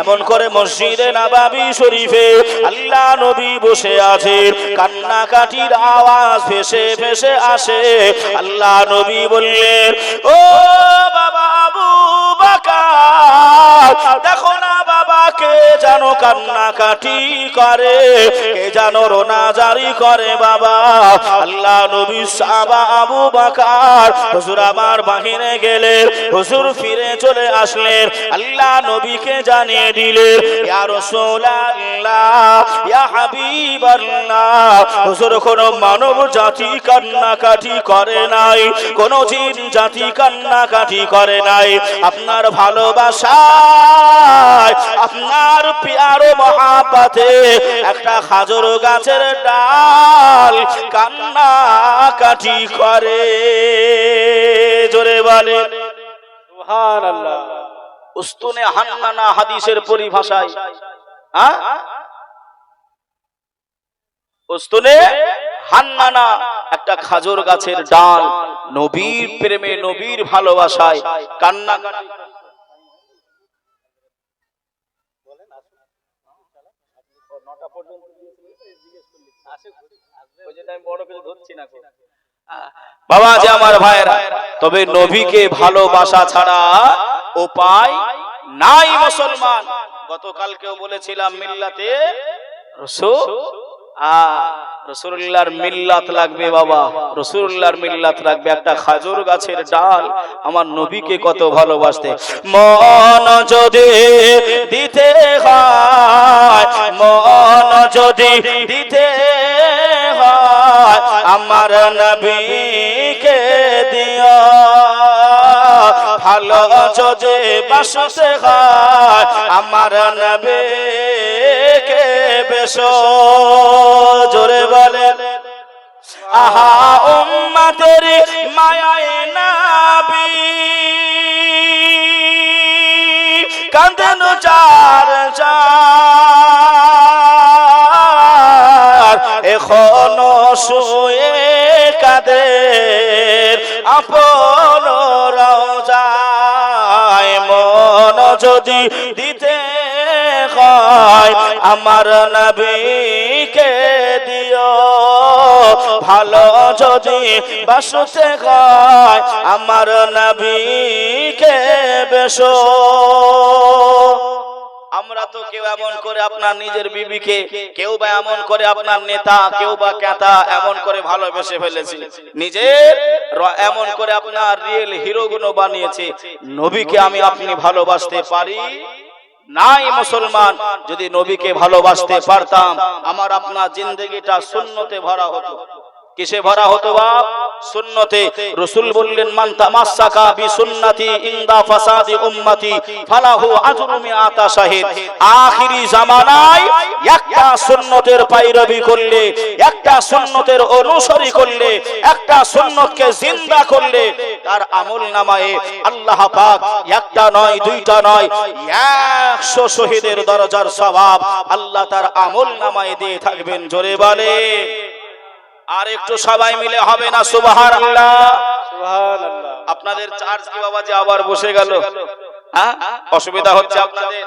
এমন করে মসজিদে নববী শরীফে আল্লাহ নবী বসে আছে, কান্নাকাটির আওয়াজ ভেসে ভেসে আসে। আল্লাহ নবী বললেন, ও বাবা আবু বকর, দেখো না বাবা কে যেন কান্নাকাটি করে, কে যেন রোনা জারি করে বাবা। আল্লাহ নবী সাহাবা আবু বকর হুজুর আমার বাহিরে গেলেন, হুজুর ফিরে চলে আসলেন, আল্লাহ নবীকে জানিয়ে দিলেন, ইয়া রাসূলুল্লাহ, ইয়া হাবিবাল্লাহ, হুজুর কোন মানব জাতি কান্নাকাটি করে নাই, কোন জিন জাতি কান্নাকাটি করে নাই, আপনার ভালোবাসায়, আপনার প্যারো মহাব্বতে একটা খাজর গাছের ডাল কান্নাকাটি করে। জোরে বলেন সুবহানাল্লাহ। উস্তুনে হান্নানা হাদিসের পরিভাষায়, হ্যাঁ, উস্তুনে হান্নানা একটা খাজর গাছের ডাল, নবীর প্রেমে, নবীর ভালোবাসায় কান্নাকাটি। বাবা যে আমার ভাইরা, তবে নবীকে ভালোবাসা ছাড়া উপায় নাই মুসলমান। গতকালকেও বলেছিলাম মিল্লাতে রাসূল, রাসূলুল্লাহর মিল্লাত লাগবে বাবা, রাসূলুল্লাহর মিল্লাত লাগবে। একটা খাজুর গাছের ডাল আমার নবীকে কত ভালোবাসতে। মন যদি দিতে হয়, মন যদি দিতে হয়, আমার নবীকে দিও, ভালো যদি বাসতে হয় আমার নবীকে বেশো জোরে বলেন আহা উম্মতের মায়ায় নবী কাঁদেন চার চার এখনো শুয়ে কাঁদে আপন রওজায় মন যদি দিতে হয় আমার নবীকে দিও ভালো যদি বাসতে হয় আমার নবীকে বেশো আমরা তো কেউ এমন করে আপনার নিজের বিবিকে কেউ বা এমন করে আপনার নেতা কেউ বা ক্যাতা এমন করে ভালোবেসে ফেলেছি নিজের এমন করে আপনার রিয়েল হিরো গুলো বানিয়েছে নবীকে আমি আপনি ভালোবাসতে পারি নাই মুসলমান যদি নবীকে ভালোবাসতে পারতাম আমার আপনার জিন্দেগিটা সুন্নতে ভরা হতো কিসে ভরা হতো বাপ সুন্নতে রাসূল বললেন মান তামাসসাকা বিসুন্নতি ইনদা ফাসাদি উম্মতি ফালাহু আজরু মিআতা শাহিদ আখিরি জামানায় একটা সুন্নতের পায়রবি করলে একটা সুন্নতের অনুসরী করলে একটা সুন্নতকে জিন্দা করলে তার আমলনামায়ে আল্লাহ পাক একটা নয় দুইটা নয় 100 শহীদের দরজার সওয়াব আল্লাহ তার আমলনামায়ে দিয়ে থাকবেন জোরে বলে আর একটু সবাই মিলে হবে না সুবহানাল্লাহ সুবহানাল্লাহ। আপনাদের চার্জ কি বাবা যে আবার বসে গেল হ্যাঁ অসুবিধা হচ্ছে আপনাদের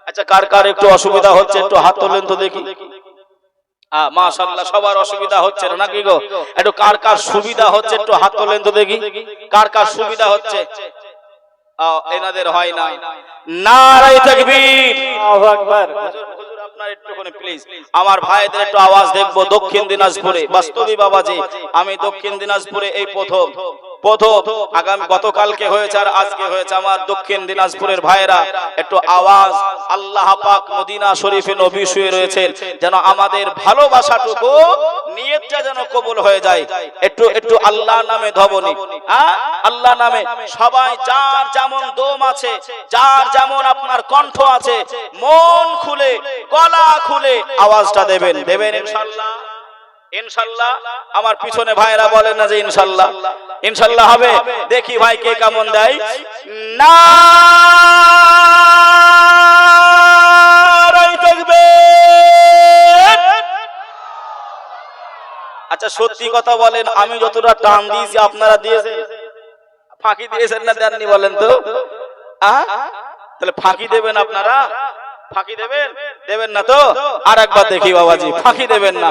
আচ্ছা কার কার একটু অসুবিধা হচ্ছে একটু হাত তোলেন তো দেখি মাশাআল্লাহ সবার অসুবিধা হচ্ছে না নাকি গো একটু কার কার সুবিধা হচ্ছে একটু হাত তোলেন তো দেখি কার কার সুবিধা হচ্ছে এনাদের হয় না নারায়ে তাকবীর আল্লাহু আকবার। আপনার একটুখানি প্লিজ আমার ভাইদের একটু আওয়াজ দেখবো দক্ষিণ দিনাজপুরে বাস্তবী বাবাজি আমি দক্ষিণ দিনাজপুরে এই প্রথম আগামী গতকালকে হয়েছে আর আজকে হয়েছে আমার দক্ষিণ দিনাজপুরের ভাইরা একটু আওয়াজ আল্লাহ পাক মদিনা শরীফে নবী শুয়ে রয়েছেন যেন আমাদের ভালোবাসাটুকু নিয়তটা যেন কবুল হয়ে যায় একটু আল্লাহ নামে ধবনি আল্লাহ নামে সবাই যার যেমন দম আছে যার যেমন আপনার কণ্ঠ আছে মন খুলে গলা খুলে আওয়াজটা দেবেন ইনশাআল্লাহ ইনশাআল্লাহ আমার পিছনে ভাইরা বলেন না যে ইনশাআল্লাহ ইনশাআল্লাহ হবে দেখি ভাই কে কেমন দেয় নারায়ে তাকবীর আচ্ছা সত্যি কথা বলেন আমি যতটা টান দিয়েছি আপনারা দিয়েছেন ফাঁকি দিয়েছেন না দেননি বলেন তো তাহলে ফাঁকি দেবেন আপনারা ফাঁকি দেবেন না তো আর একবার দেখি বাবাজি ফাঁকি দেবেন না